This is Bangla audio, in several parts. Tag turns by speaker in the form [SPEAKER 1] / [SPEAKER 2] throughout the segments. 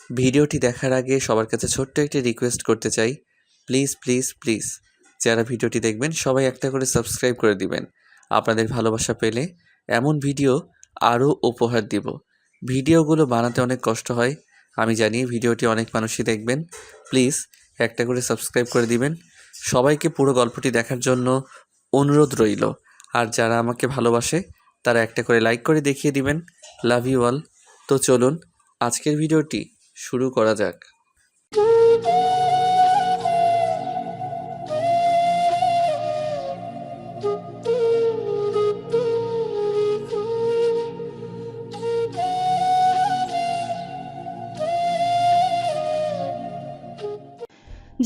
[SPEAKER 1] ভিডিওটি দেখার আগে সবার কাছে ছোট্ট একটি রিকোয়েস্ট করতে চাই, প্লিজ প্লিজ প্লিজ যারা ভিডিওটি দেখবেন সবাই একটা করে সাবস্ক্রাইব করে দিবেন। আপনাদের ভালোবাসা পেলে এমন ভিডিও আরও উপহার দিব। ভিডিওগুলো বানাতে অনেক কষ্ট হয়, আমি জানি। ভিডিওটি অনেক মানুষই দেখবেন, প্লিজ একটা করে সাবস্ক্রাইব করে দিবেন। সবাইকে পুরো গল্পটি দেখার জন্য অনুরোধ রইল। আর যারা আমাকে ভালোবাসে তারা একটা করে লাইক করে দেখিয়ে দিবেন। Love you all. তো চলুন আজকের ভিডিওটি শুরু করা যাক।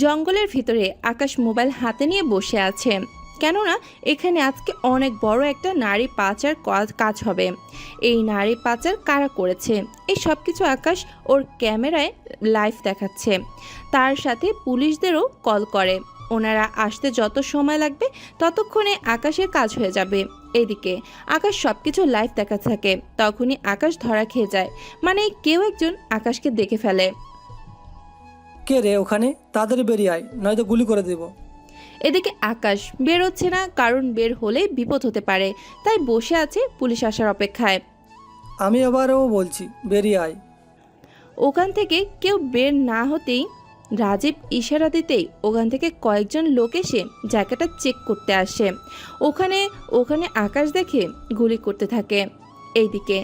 [SPEAKER 2] জঙ্গলের ভিতরে আকাশ মোবাইল হাতে নিয়ে বসে আছে, কেননা এখানে আজকে অনেক বড় একটা নারী পাচার কাজ হবে। এই নারী পাচার কারা করেছে এই সব কিছু আকাশ ওর ক্যামেরায় লাইভ দেখাচ্ছে। তার সাথে পুলিশদেরও কল করে। ওনারা আসতে যত সময় লাগবে ততক্ষণে আকাশের কাজ হয়ে যাবে। এদিকে আকাশ সব কিছু লাইভ দেখাতে থাকে। তখনই আকাশ ধরা খেয়ে যায়, মানে কেউ একজন আকাশকে দেখে ফেলে।
[SPEAKER 3] কে রে ওখানে? তাড়াতাড়ি বেরিয়ে আয়, নয়তো গুলি করে দেব।
[SPEAKER 2] এদিকে আকাশ বের হচ্ছে না, কারণ বের হলে বিপদ হতে পারে, তাই বসে আছে পুলিশ আসার অপেক্ষায়।
[SPEAKER 3] আমি আবারও বলছি, বেরিয়ে আয়।
[SPEAKER 2] ওখান থেকে কেউ বের না হতেই রাজীব ইশারা দিতেই ওখান থেকে কয়েকজন লোক এসে জায়গাটা চেক করতে আসে। ওখানে আকাশ দেখে গুলি করতে থাকে। এইদিকে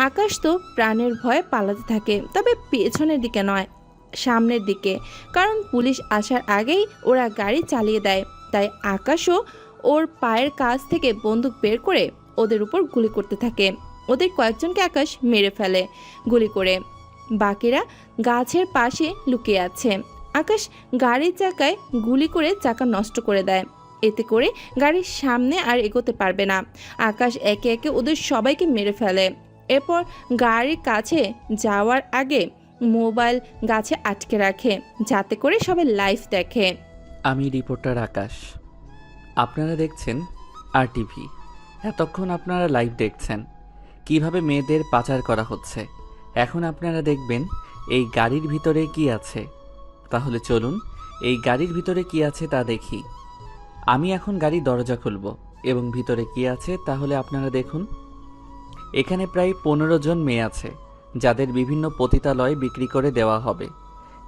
[SPEAKER 2] আকাশ তো প্রাণের ভয়ে পালাতে থাকে, তবে পেছনের দিকে নয়, সামনের দিকে, কারণ পুলিশ আসার আগেই ওরা গাড়ি চালিয়ে দেয়। তাই আকাশও ওর পায়ের কাছ থেকে বন্দুক বের করে ওদের উপর গুলি করতে থাকে। ওদের কয়েকজনকে আকাশ মেরে ফেলে গুলি করে, বাকিরা গাছের পাশে লুকিয়ে আছে। আকাশ গাড়ির চাকায় গুলি করে চাকা নষ্ট করে দেয়। এতে করে গাড়ির সামনে আর এগোতে পারবে না। আকাশ একে একে ওদের সবাইকে মেরে ফেলে। এরপর গাড়ির কাছে যাওয়ার আগে মোবাইল গাছে আটকে রাখে, যাতে করে সবাই লাইভ দেখে।
[SPEAKER 1] আমি রিপোর্টার আকাশ, আপনারা দেখছেন RTV। এতক্ষণ আপনারা লাইভ দেখছেন কিভাবে মেয়েদের পাচার করা হচ্ছে। এখন আপনারা দেখবেন এই গাড়ির ভিতরে কি আছে। তাহলে চলুন এই গাড়ির ভিতরে কি আছে তা দেখি। আমি এখন গাড়ির দরজা খুলব এবং ভিতরে কি আছে তাহলে আপনারা দেখুন। এখানে প্রায় 15 জন মেয়ে আছে, যাদের বিভিন্ন পতিতালয় বিক্রি করে দেওয়া হবে।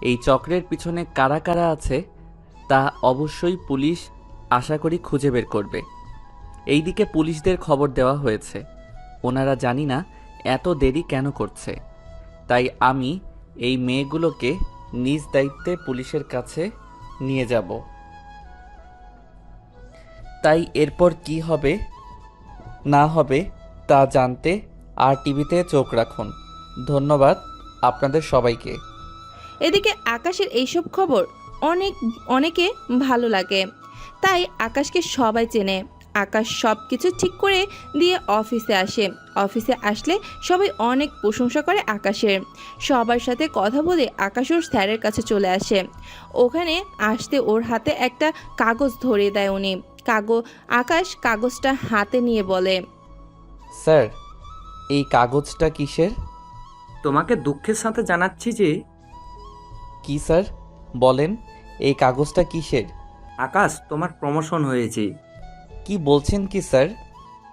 [SPEAKER 1] এই চক্রের পিছনে কারা কারা আছে তা অবশ্যই পুলিশ আশা করি খুঁজে বের করবে। এইদিকে পুলিশদের খবর দেওয়া হয়েছে, ওনারা জানি না এত দেরি কেন করছে। তাই আমি এই মেয়েগুলোকে নিজ দায়িত্বে পুলিশের কাছে নিয়ে যাব। তাই এরপর কি হবে না হবে তা জানতে RTVতে চোখ রাখুন। ধন্যবাদ আপনাদের সবাইকে।
[SPEAKER 2] এদিকে আকাশের এইসব খবর অনেকে ভালো লাগে, তাই আকাশকে সবাই চেনে। আকাশ সব কিছু ঠিক করে দিয়ে অফিসে আসে। অফিসে আসলে সবাই অনেক প্রশংসা করে আকাশের। সবার সাথে কথা বলে আকাশ ওর স্যারের কাছে চলে আসে। ওখানে আসতে ওর হাতে একটা কাগজ ধরিয়ে দেয় উনি। আকাশ কাগজটা হাতে নিয়ে বলে,
[SPEAKER 1] স্যার, এই কাগজটা কিসের?
[SPEAKER 4] তোমাকে দুঃখের সাথে জানাচ্ছি যে
[SPEAKER 1] কি স্যার বলেন, এই কাগজটা কিসের?
[SPEAKER 4] আকাশ, তোমার প্রমোশন হয়েছে।
[SPEAKER 1] কি বলছেন কি স্যার?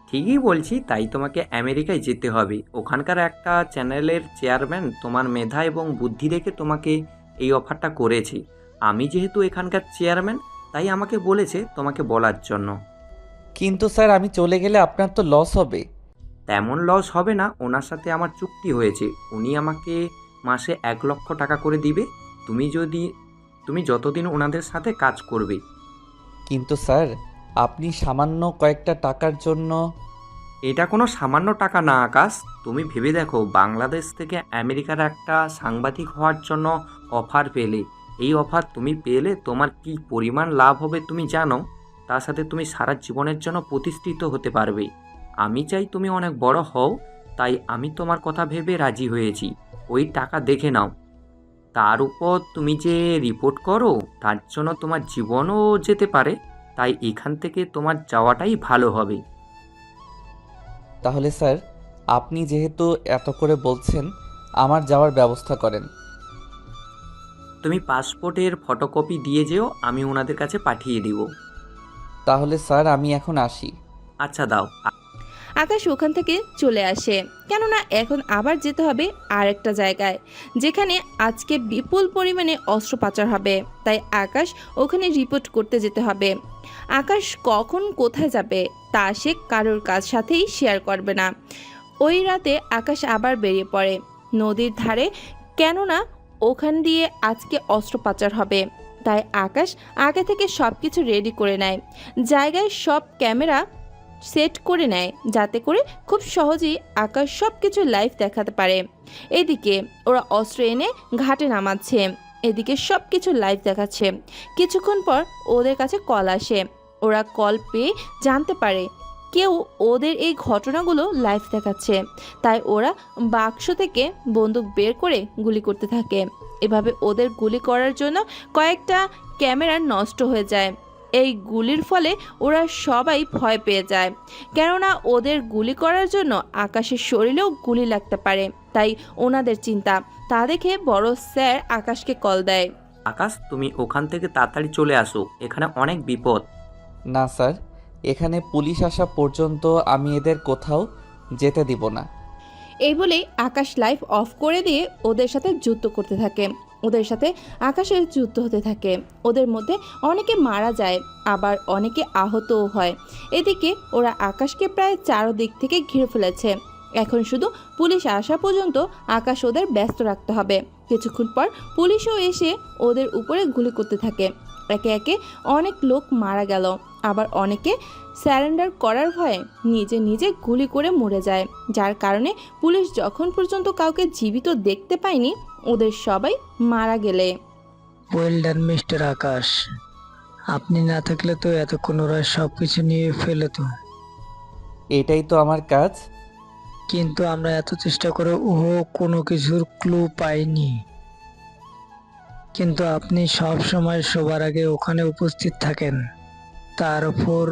[SPEAKER 4] ঠিকই বলছি, তাই তোমাকে আমেরিকায় যেতে হবে। ওখানকার একটা চ্যানেলের চেয়ারম্যান তোমার মেধা এবং বুদ্ধি দেখে তোমাকে এই অফারটা করেছে। আমি যেহেতু এখানকার চেয়ারম্যান, তাই আমাকে বলেছে তোমাকে বলার জন্য।
[SPEAKER 1] কিন্তু স্যার আমি চলে গেলে আপনার তো লস হবে।
[SPEAKER 4] তেমন লস হবে না, ওনার সাথে আমার চুক্তি হয়েছে। উনি আমাকে মাসে 1 লক্ষ টাকা করে দিবে তুমি যতদিন ওনাদের সাথে কাজ করবে।
[SPEAKER 1] কিন্তু স্যার আপনি সামান্য কয়েকটা টাকার জন্য।
[SPEAKER 4] এটা কোনো সামান্য টাকা না আকাশ। তুমি ভেবে দেখো, বাংলাদেশ থেকে আমেরিকার একটা সাংবাদিক হওয়ার জন্য অফার পেলে, এই অফার তুমি পেলে তোমার কি পরিমাণ লাভ হবে তুমি জানো। তার সাথে তুমি সারা জীবনের জন্য প্রতিষ্ঠিত হতে পারবে। আমি চাই তুমি অনেক বড় হও, তাই আমি তোমার কথা ভেবে রাজি হয়েছি। ওই টাকা দেখে নাও। তার উপর তুমি যে রিপোর্ট করো, তার জন্য তোমার জীবনও যেতে পারে। তাই এখান থেকে তোমার যাওয়াটাই ভালো হবে।
[SPEAKER 1] তাহলে স্যার আপনি যেহেতু এত করে বলছেন, আমার যাওয়ার ব্যবস্থা করেন।
[SPEAKER 4] তুমি পাসপোর্টের ফটোকপি দিয়ে যেও, আমি ওনাদের কাছে পাঠিয়ে দিব।
[SPEAKER 1] তাহলে স্যার আমি এখন আসি।
[SPEAKER 4] আচ্ছা দাও।
[SPEAKER 2] আকাশ ওখান থেকে চলে আসে, কেননা এখন আবার যেতে হবে আরেকটা জায়গায় যেখানে আজকে বিপুল পরিমাণে অস্ত্র পাচার হবে। তাই আকাশ ওখানে রিপোর্ট করতে যেতে হবে। আকাশ কখন কোথায় যাবে তা সে কারোর কাছ সাথেই শেয়ার করবে না। ওই রাতে আকাশ আবার বেরিয়ে পড়ে নদীর ধারে, কেননা ওখান দিয়ে আজকে অস্ত্র পাচার হবে। তাই আকাশ আগে থেকে সব কিছু রেডি করে নেয়, জায়গায় সব ক্যামেরা সেট করে নেয় যাতে করে খুব সহজেই আকাশ সব কিছু লাইভ দেখাতে পারে। এদিকে ওরা অস্ত্র এনে ঘাটে নামাচ্ছে, এদিকে সব কিছু লাইভ দেখাচ্ছে। কিছুক্ষণ পর ওদের কাছে কল আসে। ওরা কল পেয়ে জানতে পারে কেউ ওদের এই ঘটনাগুলো লাইভ দেখাচ্ছে। তাই ওরা বাক্স থেকে বন্দুক বের করে গুলি করতে থাকে। এভাবে ওদের গুলি করার জন্য কয়েকটা ক্যামেরা নষ্ট হয়ে যায়। এই গুলির ফলে ওরা সবাই ভয় পেয়ে যায়, কেননা ওদের গুলি করার জন্য আকাশের শরীরেও গুলি লাগতে পারে। তাই ওনাদের চিন্তা। তা দেখে বড় স্যার আকাশকে কল দেয়।
[SPEAKER 4] আকাশ, তুমি ওখান থেকে তাড়াতাড়ি চলে আসো, এখানে অনেক বিপদ।
[SPEAKER 1] না স্যার, এখানে পুলিশ আসা পর্যন্ত আমি এদের কোথাও যেতে দিব না।
[SPEAKER 2] এই বলেই আকাশ লাইভ অফ করে দিয়ে ওদের সাথে যুদ্ধ করতে থাকে। ওদের সাথে আকাশের যুদ্ধ হতে থাকে। ওদের মধ্যে অনেকে মারা যায়, আবার অনেকে আহতও হয়। এদিকে ওরা আকাশকে প্রায় চারদিক থেকে ঘিরে ফেলেছে। এখন শুধু পুলিশ আসা পর্যন্ত আকাশ ওদের ব্যস্ত রাখতে হবে। কিছুক্ষণ পর পুলিশও এসে ওদের উপরে গুলি করতে থাকে। একে একে অনেক লোক মারা গেল, আবার অনেকে স্যারেন্ডার করার ভয়ে নিজে নিজে গুলি করে মরে যায়। যার কারণে পুলিশ যখন পর্যন্ত কাউকে জীবিত দেখতে পায়নি, ওদের সবাই মারা গেলে।
[SPEAKER 5] ওয়েল ডান মিস্টার আকাশ, আপনি না থাকলে তো এতক্ষণ ওরা সব কিছু নিয়ে ফেলতো।
[SPEAKER 1] এটাই তো আমার কাজ।
[SPEAKER 5] কিন্তু আমরা এত চেষ্টা করে কোনো কিছুর ক্লু পাইনি। কিন্তু আপনি সব সময় সবার আগে ওখানে উপস্থিত থাকেন, তার উপর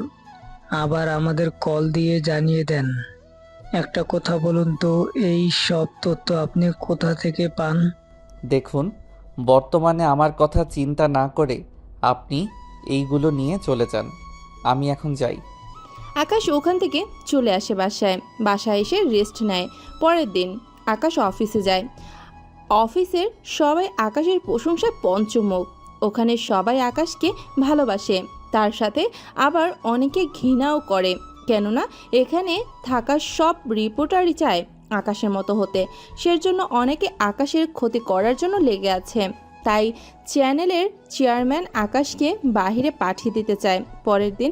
[SPEAKER 5] আবার আমাদের কল দিয়ে জানিয়ে দেন। একটা কথা বলুন তো, এই সব তথ্য আপনি কোথা থেকে পান?
[SPEAKER 1] দেখুন, বর্তমানে আমার কথা চিন্তা না করে আপনি এইগুলো নিয়ে চলে যান। আমি এখন যাই।
[SPEAKER 2] আকাশ ওখান থেকে চলে আসে বাসায় এসে রেস্ট নেয়। পরের দিন আকাশ অফিসে যায়। অফিসের সবাই আকাশের প্রশংসায় পঞ্চমুখ। ওখানে সবাই আকাশকে ভালোবাসে, তার সাথে আবার অনেকে ঘৃণাও করে, কেননা এখানে থাকা সব রিপোর্টারই চায় আকাশের মতো হতে। সেজন্য অনেকে আকাশের ক্ষতি করার জন্য লেগে আছে। তাই চ্যানেলের চেয়ারম্যান আকাশকে বাহিরে পাঠিয়ে দিতে চায়। পরের দিন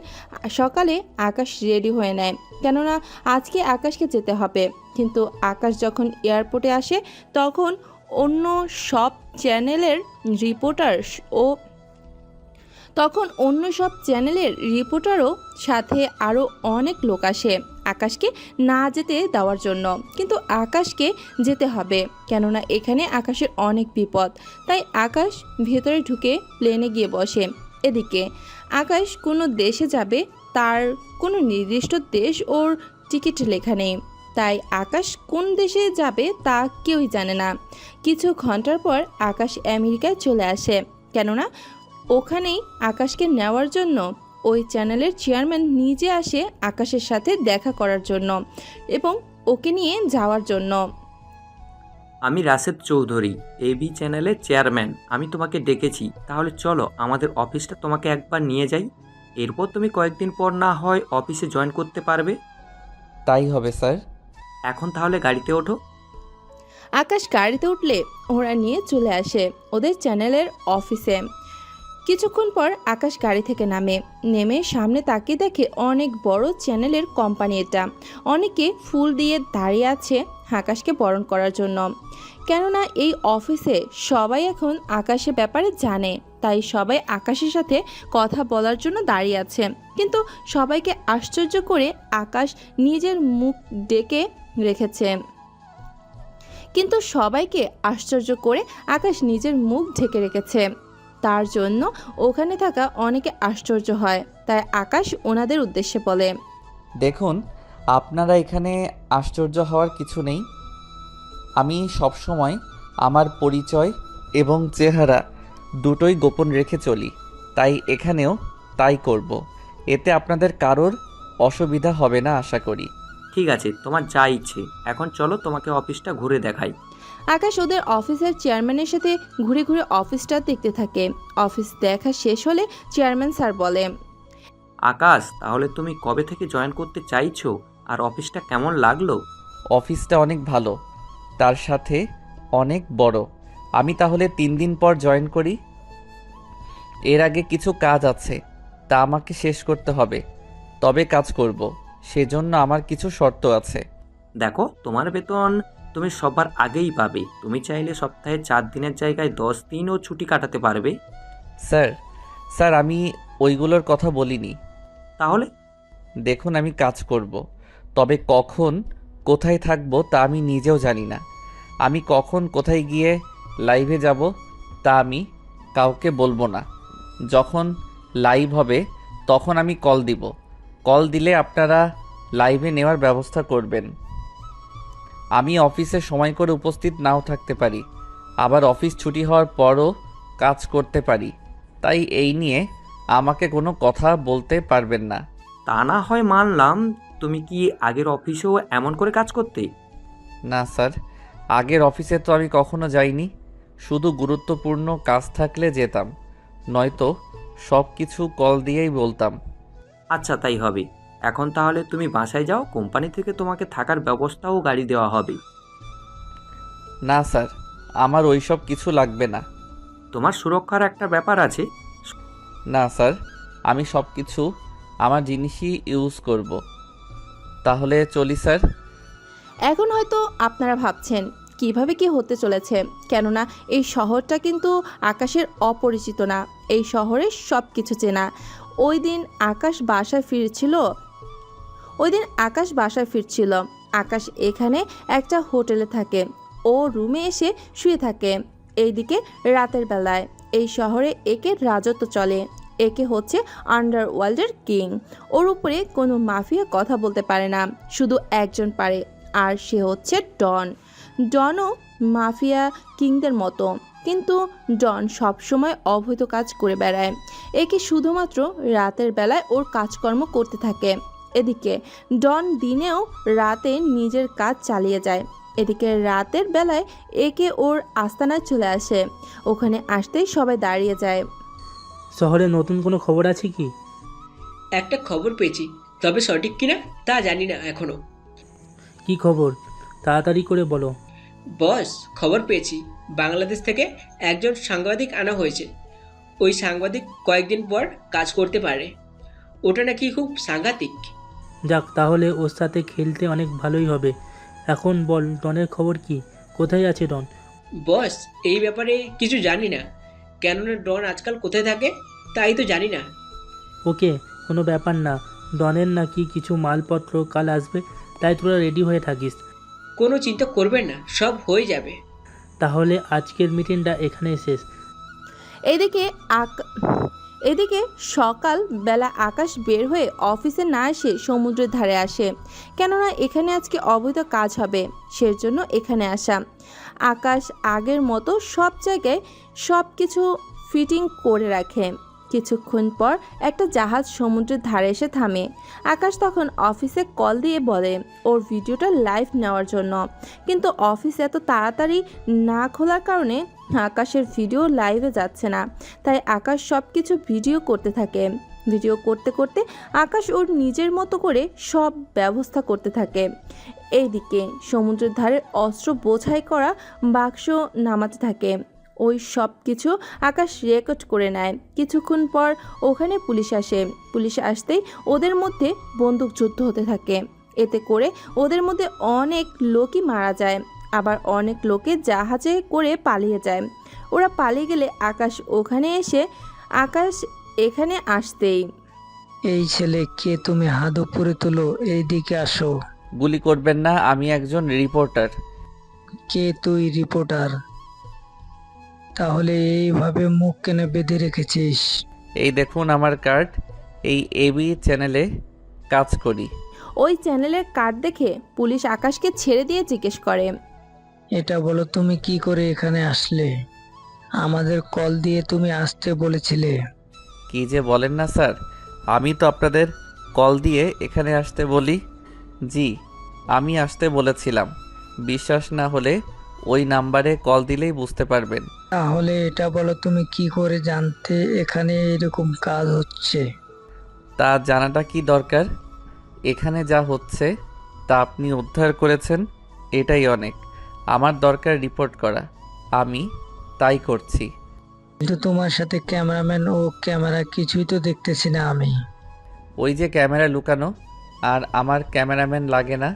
[SPEAKER 2] সকালে আকাশ রেডি হয়ে নেয়, কেননা আজকে আকাশকে যেতে হবে। কিন্তু আকাশ যখন এয়ারপোর্টে আসে তখন অন্য সব চ্যানেলের রিপোর্টারও সাথে আরও অনেক লোক আসে আকাশকে না যেতে দেওয়ার জন্য। কিন্তু আকাশকে যেতে হবে, কেননা এখানে আকাশের অনেক বিপদ। তাই আকাশ ভেতরে ঢুকে প্লেনে গিয়ে বসে। এদিকে আকাশ কোনো দেশে যাবে, তার কোনো নির্দিষ্ট দেশ ওর টিকিট লেখা নেই। তাই আকাশ কোন দেশে যাবে তা কেউই জানে না। কিছু ঘন্টার পর আকাশ আমেরিকায় চলে আসে, কেননা ওখানেই আকাশকে নেওয়ার জন্য ওই চ্যানেলের চেয়ারম্যান নিজে আসে আকাশের সাথে দেখা করার জন্য এবং ওকে নিয়ে যাওয়ার জন্য।
[SPEAKER 4] আমি রাশেদ চৌধুরী, এবি চ্যানেলের চেয়ারম্যান। আমি তোমাকে ডেকেছি, তাহলে চলো আমাদের অফিসটা তোমাকে একবার নিয়ে যাই। এরপর তুমি কয়েকদিন পর না হয় অফিসে জয়েন করতে পারবে।
[SPEAKER 1] তাই হবে স্যার।
[SPEAKER 4] এখন তাহলে গাড়িতে ওঠো।
[SPEAKER 2] আকাশ গাড়িতে উঠলে ওরা নিয়ে চলে আসে ওদের চ্যানেলের অফিসে। কিছুক্ষণ পর আকাশ গাড়ি থেকে নেমে সামনে তাকিয়ে দেখে অনেক বড় চ্যানেলের কোম্পানি এটা। অনেকে ফুল দিয়ে দাঁড়িয়ে আছে আকাশকে বরণ করার জন্য, কেননা এই অফিসে সবাই এখন আকাশের ব্যাপারে জানে। তাই সবাই আকাশের সাথে কথা বলার জন্য দাঁড়িয়ে আছে। কিন্তু সবাইকে আশ্চর্য করে আকাশ নিজের মুখ ডেকে রেখেছে। তার জন্য ওখানে থাকা অনেকে আশ্চর্য হয়। তাই আকাশ ওনাদের উদ্দেশ্যে বলে,
[SPEAKER 1] দেখুন, আপনারা এখানে আশ্চর্য হওয়ার কিছু নেই। আমি সবসময় আমার পরিচয় এবং চেহারা দুটোই গোপন রেখে চলি, তাই এখানেও তাই করব। এতে আপনাদের কারোর অসুবিধা হবে না আশা করি।
[SPEAKER 4] ঠিক আছে, তোমার যা ইচ্ছে। এখন চলো তোমাকে অফিসটা ঘুরে দেখাই।
[SPEAKER 2] আকাশ ওদের অফিসের চেয়ারম্যানের সাথে ঘুরে ঘুরে অফিসটা দেখতে থাকে। অফিস দেখা শেষ হলে চেয়ারম্যান স্যার বলে,
[SPEAKER 4] আকাশ, তাহলে তুমি কবে থেকে জয়েন করতে চাইছো আর অফিসটা কেমন লাগলো?
[SPEAKER 1] অফিসটা অনেক ভালো, তার সাথে অনেক বড়। আমি তাহলে 3 দিন পর জয়েন করি। এর আগে কিছু কাজ আছে, তা আমাকে শেষ করতে হবে, তবে কাজ করব। সেজন্য আমার কিছু শর্ত আছে।
[SPEAKER 4] দেখো, তোমার বেতন তুমি সবার আগেই পাবে। তুমি চাইলে সপ্তাহে 4 দিনের জায়গায় 10 দিনও ছুটি কাটাতে পারবে।
[SPEAKER 1] স্যার স্যার আমি ওইগুলোর কথা বলিনি।
[SPEAKER 4] তাহলে?
[SPEAKER 1] দেখুন, আমি কাজ করব, তবে কখন কোথায় থাকবো তা আমি নিজেও জানি না। আমি কখন কোথায় গিয়ে লাইভে যাব তা আমি কাউকে বলবো না। যখন লাইভ হবে তখন আমি কল দিব। কল দিলে আপনারা লাইভে নেওয়ার ব্যবস্থা করবেন। আমি অফিসে সময় করে উপস্থিত নাও থাকতে পারি, আবার অফিস ছুটি হওয়ার পরও কাজ করতে পারি। তাই এই নিয়ে আমাকে কোনো কথা বলতে পারবেন না।
[SPEAKER 4] তা না হয় মানলাম, তুমি কি আগের অফিসেও এমন করে কাজ করতে?
[SPEAKER 1] না স্যার, আগের অফিসে তো আমি কখনো যাইনি। শুধু গুরুত্বপূর্ণ কাজ থাকলে যেতাম, নয়তো সব কিছু কল দিয়েই বলতাম।
[SPEAKER 4] আচ্ছা, তাই হবে। এখন তাহলে তুমি বাসায় যাও, কোম্পানি থেকে তোমাকে থাকার ব্যবস্থাও গাড়ি দেওয়া হবে।
[SPEAKER 1] না স্যার, আমার ওইসব কিছু লাগবে না।
[SPEAKER 4] তোমার সুরক্ষার একটা ব্যাপার আছে।
[SPEAKER 1] না স্যার, আমি সব কিছু আমার জিনিসই ইউজ করব। তাহলে চলি স্যার।
[SPEAKER 2] এখন হয়তো আপনারা ভাবছেন কিভাবে কি হতে চলেছে, কেননা এই শহরটা কিন্তু আকাশের অপরিচিত না। এই শহরে সব কিছু চেনা। ওই দিন আকাশ বাসায় ফিরছিল। আকাশ এখানে একটা হোটেলে থাকে, ও রুমে এসে শুয়ে থাকে। এইদিকে রাতের বেলায় এই শহরে একে রাজত্ব চলে। একে হচ্ছে আন্ডারওয়ার্ল্ডের কিং। ওর উপরে কোনো মাফিয়া কথা বলতে পারে না, শুধু একজন পারে, আর সে হচ্ছে ডন। ডনও মাফিয়া কিংদের মতো, কিন্তু ডন সবসময় অবৈধ কাজ করে বেড়ায়। একে শুধুমাত্র রাতের বেলায় ওর কাজকর্ম করতে থাকে। এদিকে ডন দিনেও রাতে নিজের কাজ চালিয়ে যায়। এদিকে রাতের বেলায় একে ওর আস্তানায় চলে আসে। ওখানে আসতেই সবাই দাঁড়িয়ে যায়।
[SPEAKER 6] শহরে নতুন কোনো খবর আছে কি?
[SPEAKER 7] একটা খবর পেয়েছি, তবে সঠিক কিনা তা জানি না এখনো।
[SPEAKER 6] কি খবর? তাড়াতাড়ি করে বলো।
[SPEAKER 7] বস, খবর পেয়েছি, বাংলাদেশ থেকে একজন সাংবাদিক আনা হয়েছে। ওই সাংবাদিক কয়েকদিন পর কাজ করতে পারে। ওটা নাকি খুব সাংঘাতিক।
[SPEAKER 6] যাক, তাহলে ওর সাথে খেলতে অনেক ভালোই হবে। এখন বল, ডনের খবর কি? কোথায় আছে ডন?
[SPEAKER 7] বস, এই ব্যাপারে কিছু জানি না, কেননা ডন আজকাল কোথায় থাকে তাই তো জানি না।
[SPEAKER 6] ওকে, কোনো ব্যাপার না। ডনের নাকি কিছু মালপত্র কাল আসবে, তাই তোরা রেডি হয়ে থাকিস।
[SPEAKER 7] কোনো চিন্তা করবেন না, সব হয়ে যাবে।
[SPEAKER 6] তাহলে আজকের মিটিংটা এখানে শেষ।
[SPEAKER 2] এদিকে সকাল বেলা আকাশ বের হয়ে অফিসে না এসে সমুদ্রের ধারে আসে, কেননা এখানে আজকে অবৈধ কাজ হবে, সেজন্য এখানে আসা। আকাশ আগের মতো সব জায়গায় সব কিছু ফিটিং করে রাখে। কিছুক্ষণ পর একটা জাহাজ সমুদ্রের ধারে এসে থামে। আকাশ তখন অফিসে কল দিয়ে বলে ওর ভিডিওটা লাইভ নেওয়ার জন্য, কিন্তু অফিস এত তাড়াতাড়ি না খোলার কারণে আকাশের ভিডিও লাইভে যাচ্ছে না। তাই আকাশ সব কিছু ভিডিও করতে থাকে। ভিডিও করতে করতে আকাশ ওর নিজের মতো করে সব ব্যবস্থা করতে থাকে। এইদিকে সমুদ্রের ধারে অস্ত্র বোঝাই করা বাক্স নামাতে থাকে। ওই সব কিছু আকাশ রেকর্ড করে নেয়। কিছুক্ষণ পর ওখানে পুলিশ আসে। পুলিশ আসতেই ওদের মধ্যে বন্দুক যুদ্ধ হতে থাকে। এতে করে ওদের মধ্যে অনেক লোকই মারা যায়, আবার অনেক লোকে জাহাজে করে পালিয়ে যায়। ওরা পালিয়ে গেলে আকাশ এখানে আসতেই,
[SPEAKER 5] এই ছেলে কে তুমি? হাত উপরে তোলো, এইদিকে আসো।
[SPEAKER 1] গুলি করবেন না, আমি একজন রিপোর্টার।
[SPEAKER 5] কে তুই? রিপোর্টার? তাহলে এইভাবে মুখ কেন বেঁধে রেখেছিস?
[SPEAKER 1] এই দেখুন আমার কার্ড, এই এবি চ্যানেলে কাজ করি।
[SPEAKER 2] ওই চ্যানেলের কার্ড দেখে পুলিশ আকাশকে ছেড়ে দিয়ে জিজ্ঞেস করে,
[SPEAKER 5] এটা বলো, তুমি কি করে এখানে আসলে? আমাদের কল দিয়ে তুমি আসতে বলেছিলে।
[SPEAKER 1] কি যে বলেন না স্যার, আমি তো আপনাদের কল দিয়ে এখানে আসতে বলি। জি, আমি আসতে বলেছিলাম। বিশ্বাস না হলে ওই নাম্বারে কল দিলেই বুঝতে পারবেন।
[SPEAKER 5] তাহলে এটা বলো, তুমি কি করে জানতে এখানে এরকম কাজ হচ্ছে?
[SPEAKER 1] তা জানাটা কি দরকার? এখানে যা হচ্ছে তা আপনি উদ্ধার করেছেন, এটাই অনেক। আমার দরকার রিপোর্ট করা, আমি তাই করছি।
[SPEAKER 5] কিন্তু তোমার সাথে ক্যামেরাম্যান ও ক্যামেরা কিছুই তো দেখতেছি না আমি।
[SPEAKER 1] ওই যে ক্যামেরা লুকানো, আর আমার ক্যামেরাম্যান লাগে না।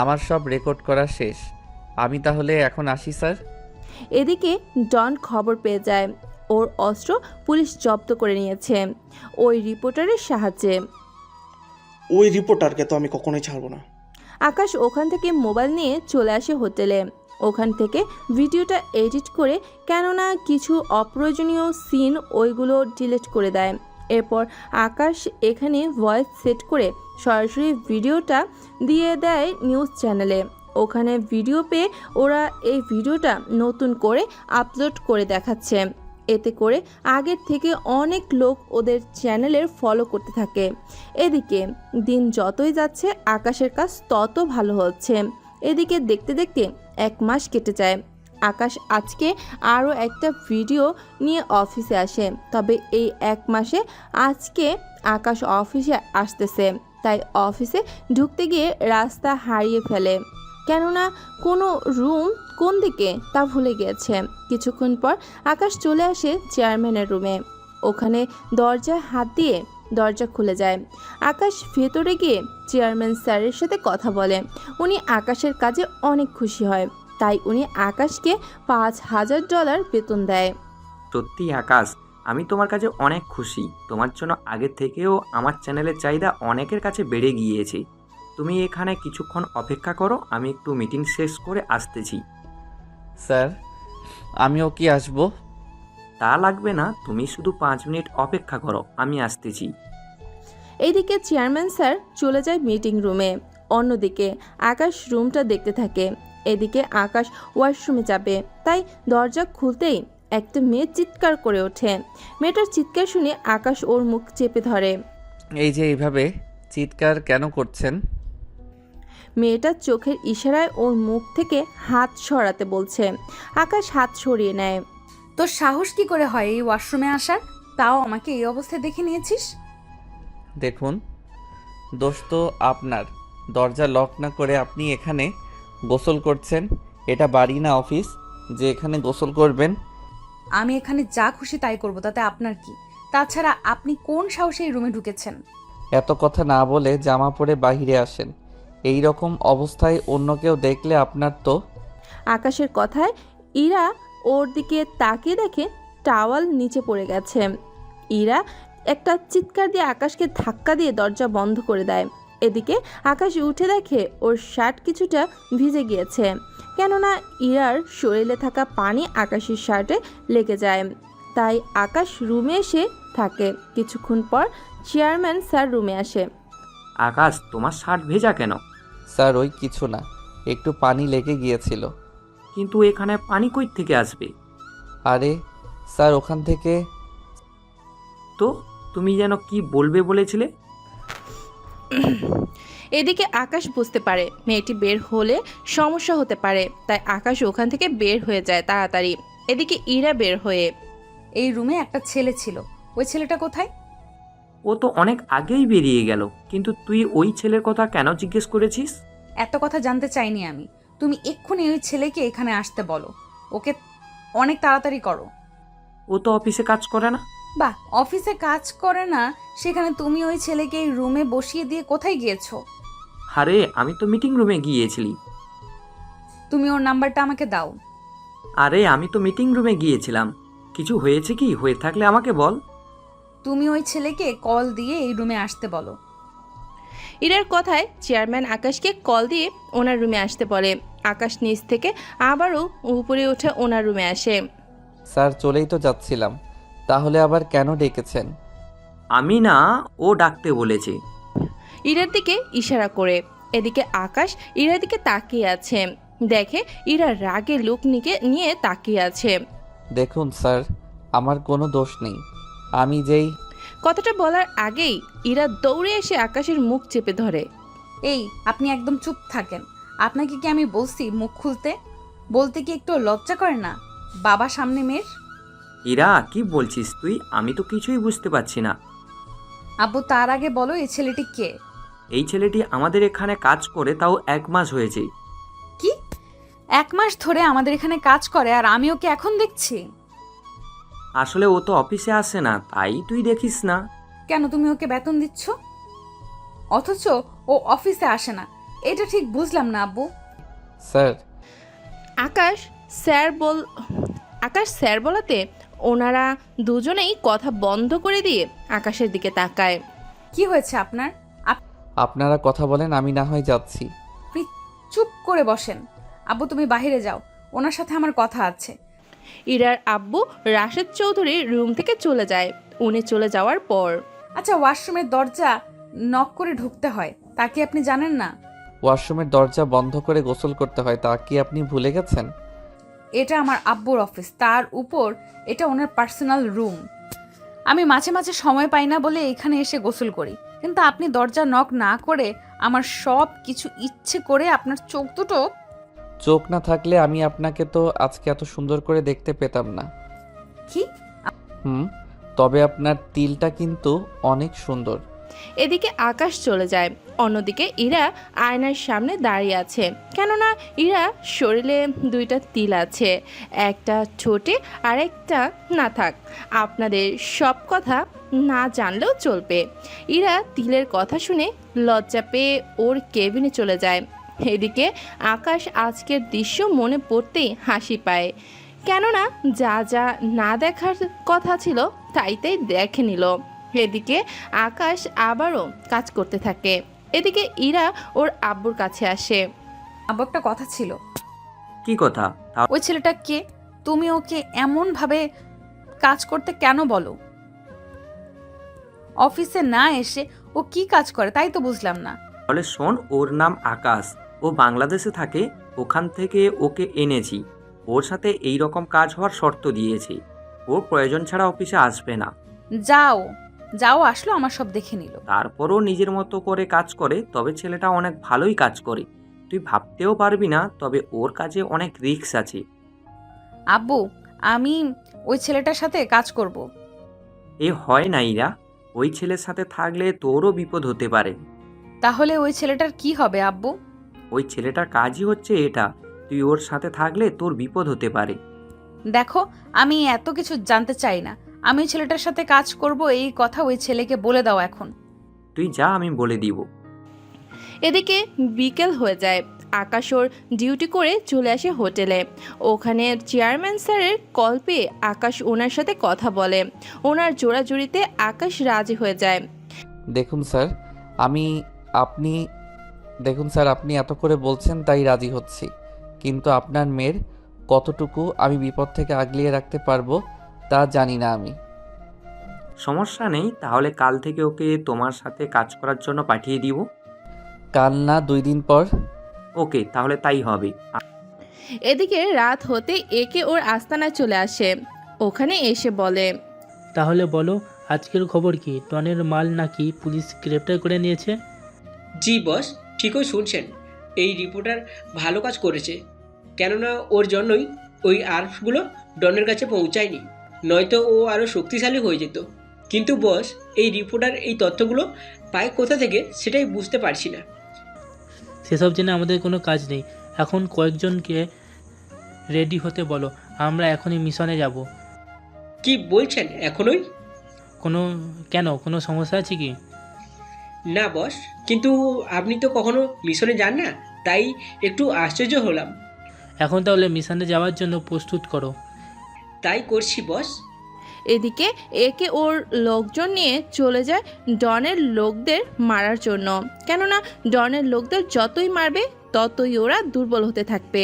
[SPEAKER 1] আমার সব রেকর্ড করা শেষ। আমি তাহলে এখন আসি স্যার।
[SPEAKER 2] এদিকে ডন খবর পেয়ে যায় ওর অস্ত্র পুলিশ জব্দ করে নিয়েছে ওই রিপোর্টারের সাহায্যে।
[SPEAKER 8] ওই রিপোর্টারকে তো আমি কখনোই ছাড়বো না।
[SPEAKER 2] আকাশ ওখান থেকে মোবাইল নিয়ে চলে আসে হোটেলে। ওখান থেকে ভিডিওটা এডিট করে, কেননা কিছু অপ্রয়োজনীয় সিন ওইগুলো ডিলিট করে দেয়। এরপর আকাশ এখানে ভয়েস সেট করে সরাসরি ভিডিওটা দিয়ে দেয় নিউজ চ্যানেলে। ওখানে ভিডিও পেয়ে ওরা এই ভিডিওটা নতুন করে আপলোড করে দেখাচ্ছে। এতে করে আগের থেকে অনেক লোক ওদের চ্যানেলের ফলো করতে থাকে। এদিকে দিন যতই যাচ্ছে আকাশের কাজ তত ভালো হচ্ছে। এদিকে দেখতে দেখতে 1 মাস কেটে যায়। আকাশ আজকে আরও একটা ভিডিও নিয়ে অফিসে আসে। তবে এই 1 মাসে আজকে আকাশ অফিসে আসতেছে, তাই অফিসে ঢুকতে গিয়ে রাস্তা হারিয়ে ফেলে, কেননা কোনো রুম কোন দিকে তা ভুলে গিয়েছে। কিছুক্ষণ পর আকাশ চলে আসে চেয়ারম্যানের রুমে। ওখানে দরজায় হাত দিয়ে দরজা খুলে যায়। আকাশ ভেতরে গিয়ে চেয়ারম্যান স্যারের সাথে কথা বলে। উনি আকাশের কাজে অনেক খুশি হয়, তাই উনি আকাশকে $5000 বেতন দেয়।
[SPEAKER 4] সত্যি আকাশ, আমি তোমার কাছে অনেক খুশি। তোমার জন্য আগে থেকেও আমার চ্যানেলের চাহিদা অনেকের কাছে বেড়ে গিয়েছে। তুমি এখানে কিছুক্ষণ অপেক্ষা করো, আমি একটু মিটিং শেষ করে আসতেছি।
[SPEAKER 1] স্যার, আমিও কি আসবো?
[SPEAKER 4] তা লাগবে না, তুমি শুধু 5 মিনিট অপেক্ষা করো, আমি আসতেছি।
[SPEAKER 2] এইদিকে চেয়ারম্যান স্যার চলে যায় মিটিং রুমে। অন্যদিকে আকাশ রুমটা দেখতে থাকে। এদিকে আকাশ ওয়াশরুমে যাবে, তাই দরজা খুলতেই একটা মেয়ে চিৎকার করে ওঠে। মেয়েটার চিৎকার শুনে আকাশ ওর মুখ চেপে ধরে।
[SPEAKER 1] এই যে এইভাবে চিৎকার কেন করছেন?
[SPEAKER 2] মেয়েটার চোখের ইশারায় ওর মুখ থেকে হাত সরাতে বলছে। আকাশ হাত সরিয়ে নেয়।
[SPEAKER 9] তোর সাহস কি করে হয় এই ওয়াশরুমে আসার? তাও আমাকে এই অবস্থায় দেখে নিয়েছিস?
[SPEAKER 1] দেখুন, দোষ তো আপনার। দরজা লক না করে আপনি এখানে গোসল করছেন। এটা বাড়ি না অফিস যে এখানে গোসল করবেন।
[SPEAKER 9] আমি এখানে যা খুশি তাই করব, তাতে আপনার কি? তাছাড়া আপনি কোন সাহসে এই রুমে ঢুকেছেন?
[SPEAKER 1] এত কথা না বলে জামা পরে বাইরে আসেন। এই রকম অবস্থায় অন্য কেউ দেখলে আপনার তো।
[SPEAKER 2] আকাশের কথায় ইরা ওর দিকে তাকিয়ে দেখে টাওয়াল নিচে পড়ে গেছে। ইরা একটা চিৎকার দিয়ে আকাশকে ধাক্কা দিয়ে দরজা বন্ধ করে দেয়। এদিকে আকাশ উঠে দেখে ওর শার্ট কিছুটা ভিজে গিয়েছে, কেননা ইরার শরীরে থাকা পানি আকাশের শার্টে লেগে যায়। তাই আকাশ রুমে এসে থাকে। কিছুক্ষণ পর চেয়ারম্যান স্যার রুমে আসে।
[SPEAKER 4] আকাশ, তোমার শার্ট ভেজা কেন?
[SPEAKER 1] স্যার ওই কিছু না, একটু পানি লেগে গিয়েছিল।
[SPEAKER 4] কিন্তু এখানে পানি কই থেকে আসবে?
[SPEAKER 1] আরে স্যার, ওখান থেকে।
[SPEAKER 4] তো তুমি যেন কি বলবে বলেছিলে?
[SPEAKER 2] এদিকে আকাশ বুঝতে পারে মেয়েটি বের হলে সমস্যা হতে পারে, তাই আকাশ ওখান থেকে বের হয়ে যায় তাড়াতাড়ি। এদিকে ইরা বের হয়ে,
[SPEAKER 9] এই রুমে একটা ছেলে ছিল, ওই ছেলেটা কোথায়?
[SPEAKER 4] ও তো অনেক আগেই বেরিয়ে গেল, কিন্তু তুই ওই ছেলের কথা কেন জিজ্ঞেস করেছিস?
[SPEAKER 9] এত কথা জানতে চাইনি আমি। তুমি এক্ষুনি ওই ছেলেকে এখানে আসতে বলো। ওকে অনেক তাড়াতাড়ি করো।
[SPEAKER 4] ও তো অফিসে কাজ করে না।
[SPEAKER 9] বাহ, অফিসে কাজ করে না, সেখানে তুমি ওই ছেলেকে এই রুমে বসিয়ে দিয়ে কোথায় গিয়েছো?
[SPEAKER 4] আরে আমি তো মিটিং রুমে গিয়েছিলি।
[SPEAKER 9] তুমি ওর নাম্বারটা আমাকে দাও।
[SPEAKER 4] আরে আমি তো মিটিং রুমে গিয়েছিলাম। কিছু হয়েছে কি? হয়ে থাকলে আমাকে বল।
[SPEAKER 9] তুমি ওই ছেলেকে কল দিয়ে এই রুমে আসতে বলো।
[SPEAKER 2] ইরার কথায় চেয়ারম্যান আকাশকে কল দিয়ে ওনার রুমে আসতে বলে। আকাশ নিচ থেকে আবারও উপরে উঠে ওনার রুমে আসে।
[SPEAKER 1] স্যার চলেই তো যাচ্ছিলাম, তাহলে আবার কেন ডেকেছেন?
[SPEAKER 4] আমি না, ও ডাকতে বলেছে।
[SPEAKER 2] ইরার দিকে ইশারা করে। এদিকে আকাশ ইরার দিকে তাকিয়ে আছে। দেখে ইরা রাগে লুক নিয়ে তাকিয়ে আছে।
[SPEAKER 1] দেখুন স্যার, আমার কোনো দোষ নেই। আমি যেই
[SPEAKER 2] কথাটা বলার আগেই ইরা দৌড়ে এসে আকাশের মুখ চেপে ধরে।
[SPEAKER 9] এই আপনি একদম চুপ থাকেন। আপনাকে কি আমি বলছি মুখ খুলতে? বলতে কি একটু লজ্জা করে না বাবা সামনে মেয়ের?
[SPEAKER 4] ইরা, কি বলছিস তুই? আমি তো কিছুই বুঝতে পারছি না।
[SPEAKER 9] আব্বু তার আগে বলো এই ছেলেটি কে?
[SPEAKER 4] এই ছেলেটি আমাদের এখানে কাজ করে, তাও 1 মাস হয়েছে।
[SPEAKER 9] কি 1 মাস ধরে আমাদের এখানে কাজ করে আর আমি ওকে এখন দেখছি?
[SPEAKER 4] আসলে ও তো অফিসে আসে না, তাই তুই দেখিস না।
[SPEAKER 9] কেন তুমি ওকে বেতন দিচ্ছ অথচ ও অফিসে আসে না? এটা ঠিক বুঝলাম না আব্বু।
[SPEAKER 1] স্যার,
[SPEAKER 2] আকাশ স্যার বলাতে ওনারা দুজনেই কথা বন্ধ করে দিয়ে আকাশের দিকে তাকায়।
[SPEAKER 9] কি হয়েছে আপনার?
[SPEAKER 1] আপনারা কথা বলেন, আমি না হয় যাচ্ছি।
[SPEAKER 9] আপনি চুপ করে বসেন। আব্বু তুমি বাইরে যাও, ওনার সাথে আমার কথা আছে।
[SPEAKER 2] ইরার আব্বু রাশেদ চৌধুরী রুম থেকে চলে যায়। উনি চলে যাওয়ার পর
[SPEAKER 9] আচ্ছা, ওয়াশরুমের দরজা নক করে ঢুকতে হয়, তা কি আপনি জানেন না?
[SPEAKER 1] ওয়াশরুমের দরজা বন্ধ করে গোসল করতে হয়, তা কি আপনি ভুলে গেছেন?
[SPEAKER 9] এটা আমার আব্বুর অফিস, তার উপর এটা ওনার পার্সোনাল রুম। আমি মাঝে মাঝে সময় পাই না বলে এখানে এসে গোসল করি, কিন্তু আপনি দরজা নক না করে আমার সব কিছু ইচ্ছে করে আপনার চোখ দুটো।
[SPEAKER 1] চোখ না থাকলে আমি আপনাকে তো আজকে এত সুন্দর করে দেখতে পেতাম না।
[SPEAKER 9] কি?
[SPEAKER 1] তবে আপনার তিলটা কিন্তু অনেক সুন্দর।
[SPEAKER 2] এদিকে আকাশ চলে যায়। অন্যদিকে ইরা আয়নার সামনে দাঁড়িয়ে আছে, কেননা ইরা শরীরে 2টা তিল আছে, একটা ঠোঁটে আর একটা না থাক। আপনাদের সব কথা না জানলেও চলবে। ইরা তিলের কথা শুনে লজ্জা পেয়ে ওর কেবিনে চলে যায়। এদিকে আকাশ আজকের দৃশ্য মনে পড়তেই হাসি পায়, কেননা যা যা না দেখার কথা ছিল তাই দেখে নিল। এদিকে আকাশ আবারও কাজ করতে থাকে। এদিকে ইরা ওর আব্বুর কাছে আসে।
[SPEAKER 9] আব্বু একটা কথা ছিল।
[SPEAKER 4] কি কথা?
[SPEAKER 9] ওই ছেলেটা কে? তুমি ওকে এমন ভাবে কাজ করতে কেন বলো? অফিসে না এসে ও কি কাজ করে তাই তো বুঝলাম না।
[SPEAKER 4] তাহলে শোন, ওর নাম আকাশ, ও বাংলাদেশে থাকে, ওখান থেকে ওকে এনেছি। ওর সাথে এই রকম কাজ হওয়ার শর্ত দিয়েছি, ও প্রয়োজন ছাড়া অফিসে আসবে না।
[SPEAKER 9] যাও যাও, আসলো আমার সব দেখে নিল।
[SPEAKER 4] তারপরও নিজের মতো করে কাজ করে, তবে ছেলেটা অনেক ভালোই কাজ করে, তুই ভাবতেও পারবি না। তবে ওর কাজে অনেক রিস্ক আছে।
[SPEAKER 9] আব্বু আমি ওই ছেলেটার সাথে কাজ করব।
[SPEAKER 4] এ হয় না ইরা, ওই ছেলের সাথে থাকলে তোরও বিপদ হতে পারে।
[SPEAKER 9] তাহলে ওই ছেলেটার কি হবে আব্বু?
[SPEAKER 4] ওই ছেলেটার কাজই হচ্ছে এটা, তুই ওর সাথে থাকলে তোর বিপদ হতে পারে।
[SPEAKER 9] দেখো, আমি এত কিছু জানতে চাই না। আমি ওই ছেলেটার সাথে কাজ করব এই কথা ওই ছেলেকে বলে দাও এখন।
[SPEAKER 4] তুই যা, আমি বলে দিব।
[SPEAKER 2] এদিকে বিকেল হয়ে যায়। আকাশ ওর ডিউটি করে চলে আসে হোটেলে। ওখানে চেয়ারম্যান স্যারের কল পেয়ে আকাশ ওনার সাথে কথা বলে। ওনার জোড়াজুড়িতে আকাশ রাজি হয়ে যায়।
[SPEAKER 1] দেখুন স্যার, আপনি এত করে বলছেন তাই রাজি হচ্ছি, কিন্তু আপনার মেয়ের কতটুকু আমি বিপদ থেকে আগলিয়ে রাখতে পারবো তা জানি না আমি।
[SPEAKER 4] সমস্যা নেই, তাহলে কাল থেকে ওকে তোমার সাথে কাজ করার জন্য পাঠিয়ে দিব।
[SPEAKER 1] কাল না, 2 দিন পর।
[SPEAKER 4] ওকে, তাহলে তাই হবে।
[SPEAKER 2] এদিকে রাত হতে একে ওর আস্তানায় চলে আসে। ওখানে এসে বলে,
[SPEAKER 6] তাহলে বলো আজকের খবর কি? টনের মাল নাকি পুলিশ গ্রেপ্তার করে নিয়েছে?
[SPEAKER 7] জি বস, ঠিকই শুনছেন। এই রিপোর্টার ভালো কাজ করেছে, কেননা ওর জন্যই ওই আর্মসগুলো ডনের কাছে পৌঁছায়নি, নয়তো ও আরও শক্তিশালী হয়ে যেত। কিন্তু বস, এই রিপোর্টার এই তথ্যগুলো পায় কোথা থেকে সেটাই বুঝতে পারছি না।
[SPEAKER 6] সেসব জেনে আমাদের কোনো কাজ নেই। এখন কয়েকজনকে রেডি হতে বলো, আমরা এখনই মিশনে যাব।
[SPEAKER 7] কি বলছেন এখনই?
[SPEAKER 6] কোনো সমস্যা আছে কি?
[SPEAKER 7] না বস, কিন্তু আপনি তো কখনো মিশনে যান না, তাই একটু আশ্চর্য হলাম।
[SPEAKER 6] এখন তাহলে মিশনে যাওয়ার জন্য প্রস্তুত করো।
[SPEAKER 7] তাই করছি বস।
[SPEAKER 2] এদিকে একে ওর লোকজন নিয়ে চলে যায় ডনের লোকদের মারার জন্য, কেননা ডনের লোকদের যতই মারবে ততই ওরা দুর্বল হতে থাকবে।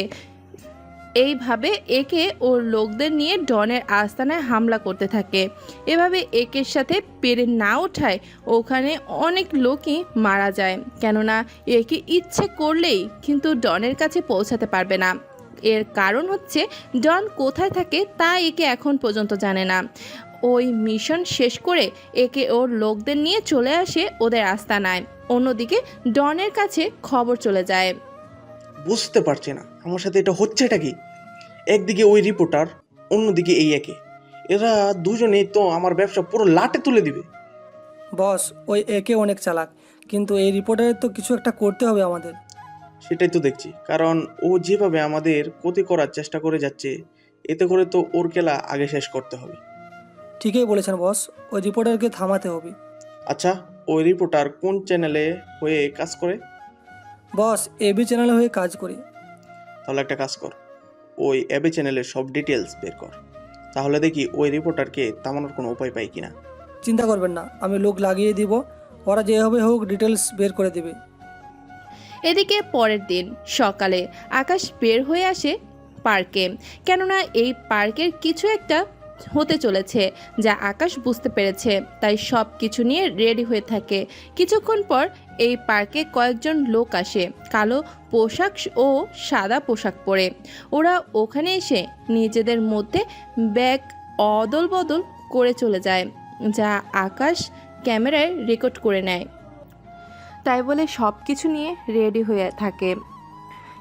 [SPEAKER 2] এইভাবে একে ওর লোকদের নিয়ে ডনের আস্তানায় হামলা করতে থাকে। এভাবে একের সাথে পেরে না ওঠায় ওখানে অনেক লোকই মারা যায়, কেননা একে ইচ্ছে করলেই কিন্তু ডনের কাছে পৌঁছাতে পারবে না। এর কারণ হচ্ছে ডন কোথায় থাকে তা একে এখন পর্যন্ত জানে না। ওই মিশন শেষ করে একে ওর লোকদের নিয়ে চলে আসে ওদের আস্তানায়। অন্যদিকে ডনের কাছে খবর চলে যায়।
[SPEAKER 8] বুঝতে পারছি না আমার সাথে এটা হচ্ছেটা কি। একদিকে ওই রিপোর্টার, অন্যদিকে এই একে। এরা দুজনেই তো আমার ব্যবসা পুরো লাটে তুলে দিবে।
[SPEAKER 3] বস, ওই একে অনেক চালাক, কিন্তু এই রিপোর্টারের তো কিছু একটা করতে হবে আমাদের।
[SPEAKER 8] সেটাই তো দেখছি, কারণ ও যেভাবে আমাদের ক্ষতি করার চেষ্টা করে যাচ্ছে, এতে করে তো ওর খেলা আগে শেষ করতে হবে।
[SPEAKER 3] ঠিকই বলেছেন বস, ওই রিপোর্টারকে থামাতে হবে।
[SPEAKER 8] আচ্ছা, ওই রিপোর্টার কোন চ্যানেলে হয়ে কাজ করে?
[SPEAKER 3] বস, এবি চ্যানেলে হয়ে কাজ করি।
[SPEAKER 8] তাহলে একটা কাজ কর, ওই এবি চ্যানেলের সব ডিটেলস বের কর, তাহলে দেখি ওই রিপোর্টারকে থামানোর কোনো উপায় পাই কিনা।
[SPEAKER 3] চিন্তা করবেন না, আমি লোক লাগিয়ে দিব, ওরা যেভাবে হোক ডিটেলস বের করে দেবে।
[SPEAKER 2] এদিকে পরের দিন সকালে আকাশ বের হয়ে আসে পার্কে, কেননা এই পার্কের কিছু একটা হতে চলেছে যা আকাশ বুঝতে পেরেছে, তাই সব কিছু নিয়ে রেডি হয়ে থাকে। কিছুক্ষণ পর এই পার্কে কয়েকজন লোক আসে কালো পোশাক ও সাদা পোশাক পরে। ওরা ওখানে এসে নিজেদের মধ্যে ব্যাগ অদল বদল করে চলে যায়, যা আকাশ ক্যামেরায় রেকর্ড করে নেয়। তাই বলে সব কিছু নিয়ে রেডি হয়ে থাকে।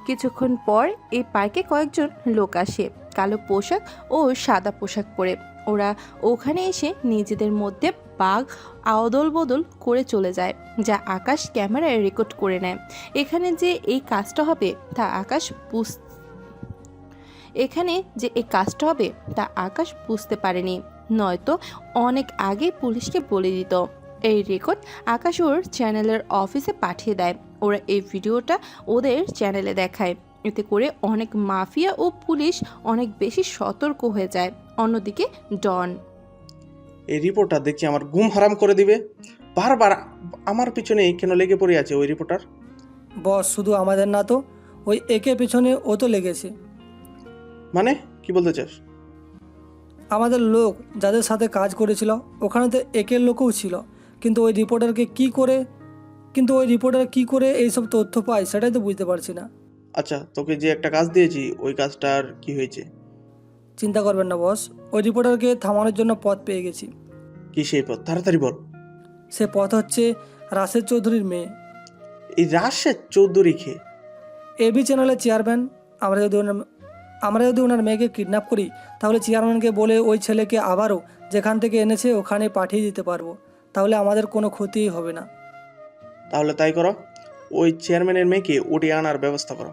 [SPEAKER 2] কিছুক্ষণ পর এই পার্কে কয়েকজন লোক আসে কালো পোশাক ও সাদা পোশাক পরে। ওরা ওখানে এসে নিজেদের মধ্যে বাঘ আদল বদল করে চলে যায়, যা আকাশ ক্যামেরায় রেকর্ড করে নেয়। এখানে যে এই কাজটা হবে তা আকাশ বুঝতে পারেনি, নয়তো অনেক আগে পুলিশকে বলে দিত। এই রেকর্ড আকাশ ওর চ্যানেলের অফিসে পাঠিয়ে দেয়। ওরা এই ভিডিওটা ওদের চ্যানেলে দেখায়, এতে করে অনেক মাফিয়া ও পুলিশ অনেক বেশি সতর্ক হয়ে যায়। অন্যদিকে ডন,
[SPEAKER 8] এই রিপোর্টার দেখছি আমার ঘুম হারাম করে দিবে। বারবার আমার পিছনে কেন লেগে পড়ে আছে ওই রিপোর্টার?
[SPEAKER 3] বস, শুধু আমাদের না তো, ওই একে পেছনে ও তো লেগেছে।
[SPEAKER 8] মানে কি বলতে চাস?
[SPEAKER 3] আমাদের লোক যাদের সাথে কাজ করেছিল ওখানে তো একের লোকও ছিল, কিন্তু ওই রিপোর্টার কি করে এইসব তথ্য পায় সেটাই তো বুঝতে পারছি না।
[SPEAKER 8] আচ্ছা, তোকে যে একটা কাজ দিয়েছি ওই কাজটার কি হয়েছে?
[SPEAKER 3] চিন্তা করবেন না বস, ওই রিপোর্টারকে থামানোর জন্য পথ পেয়ে গেছি।
[SPEAKER 8] কি সেই পথ? তাড়াতাড়ি বল।
[SPEAKER 3] সে পথ হচ্ছে রাশেদ চৌধুরীর মেয়ে।
[SPEAKER 8] এই রাশেদ চৌধুরী খেয়ে?
[SPEAKER 3] এবি চ্যানেলের চেয়ারম্যান। আমরা যদি ওনার মেয়েকে কিডন্যাপ করি তাহলে চেয়ারম্যানকে বলে ওই ছেলেকে আবারও যেখান থেকে এনেছে ওখানে পাঠিয়ে দিতে পারবো, তাহলে আমাদের কোনো ক্ষতিই হবে না।
[SPEAKER 8] তাহলে তাই করো, ওই চেয়ারম্যানের মেয়েকে উঠিয়ে আনার ব্যবস্থা করো,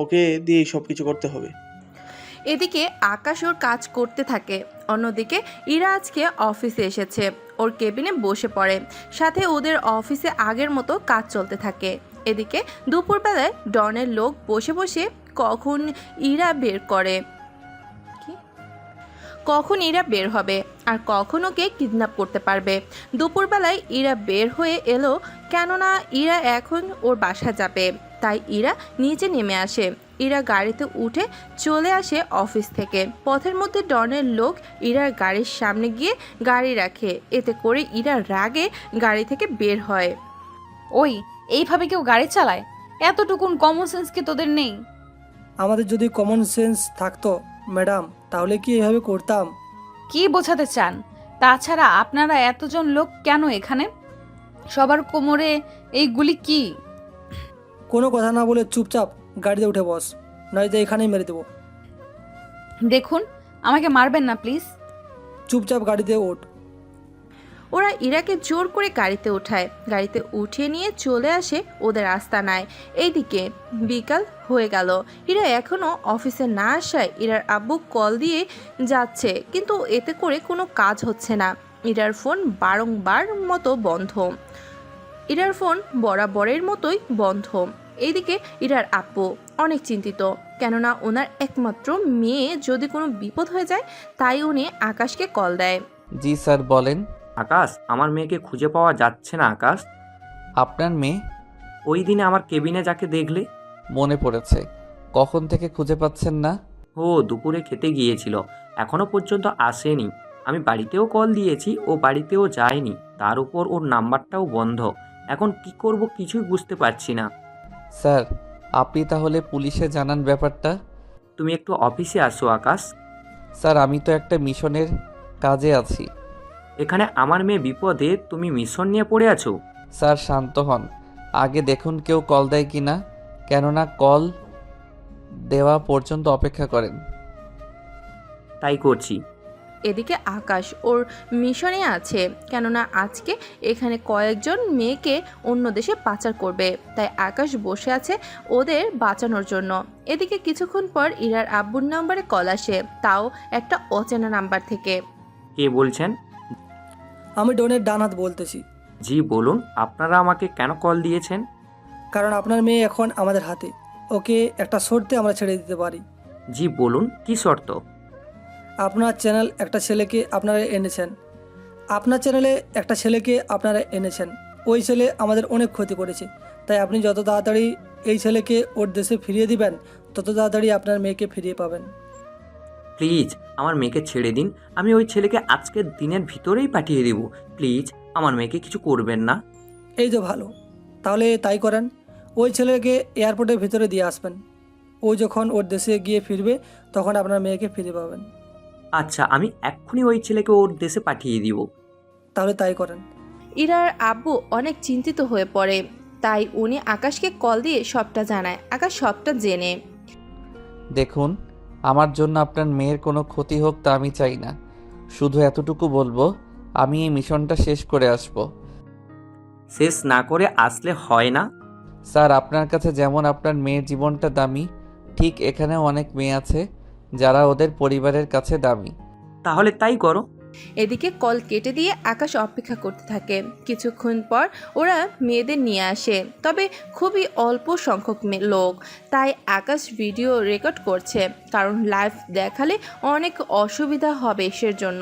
[SPEAKER 8] ওকে দিয়ে সব কিছু করতে হবে।
[SPEAKER 2] এদিকে আকাশ ওর কাজ করতে থাকে। অন্যদিকে ইরা আজকে অফিসে এসেছে, ওর কেবিনে বসে পড়ে, সাথে ওদের অফিসে আগের মতো কাজ চলতে থাকে। এদিকে দুপুরবেলায় ডনের লোক বসে বসে কখন ইরা বের হবে আর কখন ওকে কিডন্যাপ করতে পারবে। দুপুরবেলায় ইরা বের হয়ে এলো, কেননা ইরা এখন ওর বাসা যাবে, তাই ইরা নিচে নেমে আসে। ইরা গাড়িতে উঠে চলে আসে অফিস থেকে। পথের মধ্যে ডনের লোক ইরার গাড়ির সামনে গিয়ে গাড়ি রাখে, এতে করে ইরা রাগে গাড়ি থেকে বের হয়।
[SPEAKER 9] ওই, এইভাবে কেউ গাড়ি চালায়? এতটুকুন কমন সেন্স কি তোদের নেই?
[SPEAKER 3] আমাদের যদি কমন সেন্স থাকতো ম্যাডাম, তাহলে কি এভাবে করতাম?
[SPEAKER 9] কি বোঝাতে চান? তাছাড়া আপনারা এতজন লোক কেন এখানে? সবার কোমরে এইগুলি কি?
[SPEAKER 3] কোনো কথা না বলে চুপচাপ গাড়িতে উঠে বস, নয়তো এখানেই মেরে দেবো।
[SPEAKER 9] দেখুন, আমাকে মারবেন না প্লিজ।
[SPEAKER 3] চুপচাপ গাড়িতে ওঠ।
[SPEAKER 2] ওরা ইরাকে জোর করে গাড়িতে ওঠায়, গাড়িতে উঠিয়ে নিয়ে চলে আসে ওদের আস্তানায়। এইদিকে বিকাল হয়ে গেল, ইরা এখনও অফিসে না আসায় ইরার আব্বু কল দিয়ে যাচ্ছে, কিন্তু এতে করে কোনো কাজ হচ্ছে না। ইরার ফোন বারংবার মতো বন্ধ, ইরার ফোন বরাবরের মতোই বন্ধ। এইদিকে ইরার আব্বু অনেক চিন্তিত, কেননা ওনার একমাত্র মেয়ে যদি কোনো বিপদ হয়ে যায়, তাই উনি আকাশকে কল দেয়।
[SPEAKER 1] জি স্যার, বলেন।
[SPEAKER 4] আকাশ, আমার মেয়েকে খুঁজে পাওয়া যাচ্ছে না আকাশ।
[SPEAKER 1] আপনার মেয়ে?
[SPEAKER 4] ওই দিনে আমার কেবিনে যাকে দেখলে।
[SPEAKER 1] মনে পড়েছে। কখন থেকে খুঁজে পাচ্ছেন না?
[SPEAKER 4] ও দুপুরে খেতে গিয়েছিল, এখনো পর্যন্ত আসেনি। আমি বাড়িতেও কল দিয়েছি, ও বাড়িতেও যায়নি, তার উপর ওর নাম্বারটাও বন্ধ। এখন কি করব কিছুই বুঝতে পারছি না।
[SPEAKER 1] স্যার, আপনি তাহলে পুলিশে জানান ব্যাপারটা।
[SPEAKER 4] তুমি একটু অফিসে আসো আকাশ।
[SPEAKER 1] স্যার আমি তো একটা মিশনের কাজে আছি।
[SPEAKER 4] এখানে আমার মেয়ে বিপদে, তুমি মিশন নিয়ে পড়ে আছো।
[SPEAKER 1] স্যার শান্ত হন, আগে দেখুন কেউ কল দেয় কি না, কেননা কল দেওয়া পর্যন্ত অপেক্ষা করেন।
[SPEAKER 4] তাই করছি।
[SPEAKER 2] এদিকে আকাশ ওর মিশনে আছে, কেননা আজকে এখানে কয়েকজন মেয়েকে অন্য দেশে পাচার করবে, তাই আকাশ বসে আছে ওদের বাঁচানোর জন্য। এদিকে কিছুক্ষণ পর ইরার আব্বুর নাম্বারে কল আসে, তাও একটা অচেনা নাম্বার থেকে।
[SPEAKER 4] কে বলছেন?
[SPEAKER 3] আমি ডনের ডান হাত বলতেছি।
[SPEAKER 4] জি বলুন, আপনারা আমাকে কেন কল দিয়েছেন?
[SPEAKER 3] কারণ আপনার মেয়ে এখন আমাদের হাতে, ওকে একটা শর্তে আমরা ছেড়ে দিতে পারি।
[SPEAKER 4] জি বলুন, কি শর্ত?
[SPEAKER 3] আপনার চ্যানেল একটা ছেলেকে আপনারা এনেছেন, আপনার চ্যানেলে একটা ছেলেকে আপনারা এনেছেন। ওই ছেলে আমাদের অনেক ক্ষতি করেছে, তাই আপনি যত তাড়াতাড়ি এই ছেলেকে ওর দেশে ফিরিয়ে দিবেন, তত তাড়াতাড়ি আপনার মেয়েকে ফিরিয়ে পাবেন।
[SPEAKER 4] প্লিজ আমার মেয়েকে ছেড়ে দিন, আমি ওই ছেলেকে আজকের দিনের ভিতরেই পাঠিয়ে দেব। প্লিজ আমার মেয়েকে কিছু করবেন না।
[SPEAKER 3] এই তো ভালো, তাহলে তাই করেন। ওই ছেলেকে এয়ারপোর্টের ভিতরে দিয়ে আসবেন। ও যখন ওর দেশে গিয়ে ফিরবে তখন আপনার মেয়েকে ফিরে পাবেন।
[SPEAKER 4] আচ্ছা, আমি এক্ষুনি ওই ছেলেকে ওর দেশে পাঠিয়ে দিব।
[SPEAKER 3] তাহলে তাই করেন।
[SPEAKER 2] ইরার আব্বু অনেক চিন্তিত হয়ে পড়ে, তাই উনি আকাশকে কল দিয়ে সবটা জানায়। আকাশ সবটা জেনে
[SPEAKER 1] দেখুন, আমার জন্য আপনার মেয়ের কোনো ক্ষতি হোক তা আমি চাই না, শুধু এতটুকু বলবো আমি এই মিশনটা শেষ করে আসব।
[SPEAKER 4] শেষ না করে আসলে হয় না।
[SPEAKER 1] স্যার আপনার কাছে যেমন আপনার মেয়ের জীবনটা দামি, ঠিক এখানেও অনেক মেয়ে আছে যারা ওদের পরিবারের কাছে দামি।
[SPEAKER 4] তাহলে তাই করো।
[SPEAKER 2] এদিকে কল কেটে দিয়ে আকাশ অপেক্ষা করতে থাকে। কিছুক্ষণ পর ওরা মেয়েদের নিয়ে আসে, তবে খুবই অল্প সংখ্যক লোক, তাই আকাশ ভিডিও রেকর্ড করছে, কারণ লাইভ দেখালে অনেক অসুবিধা হবে সেজন্য।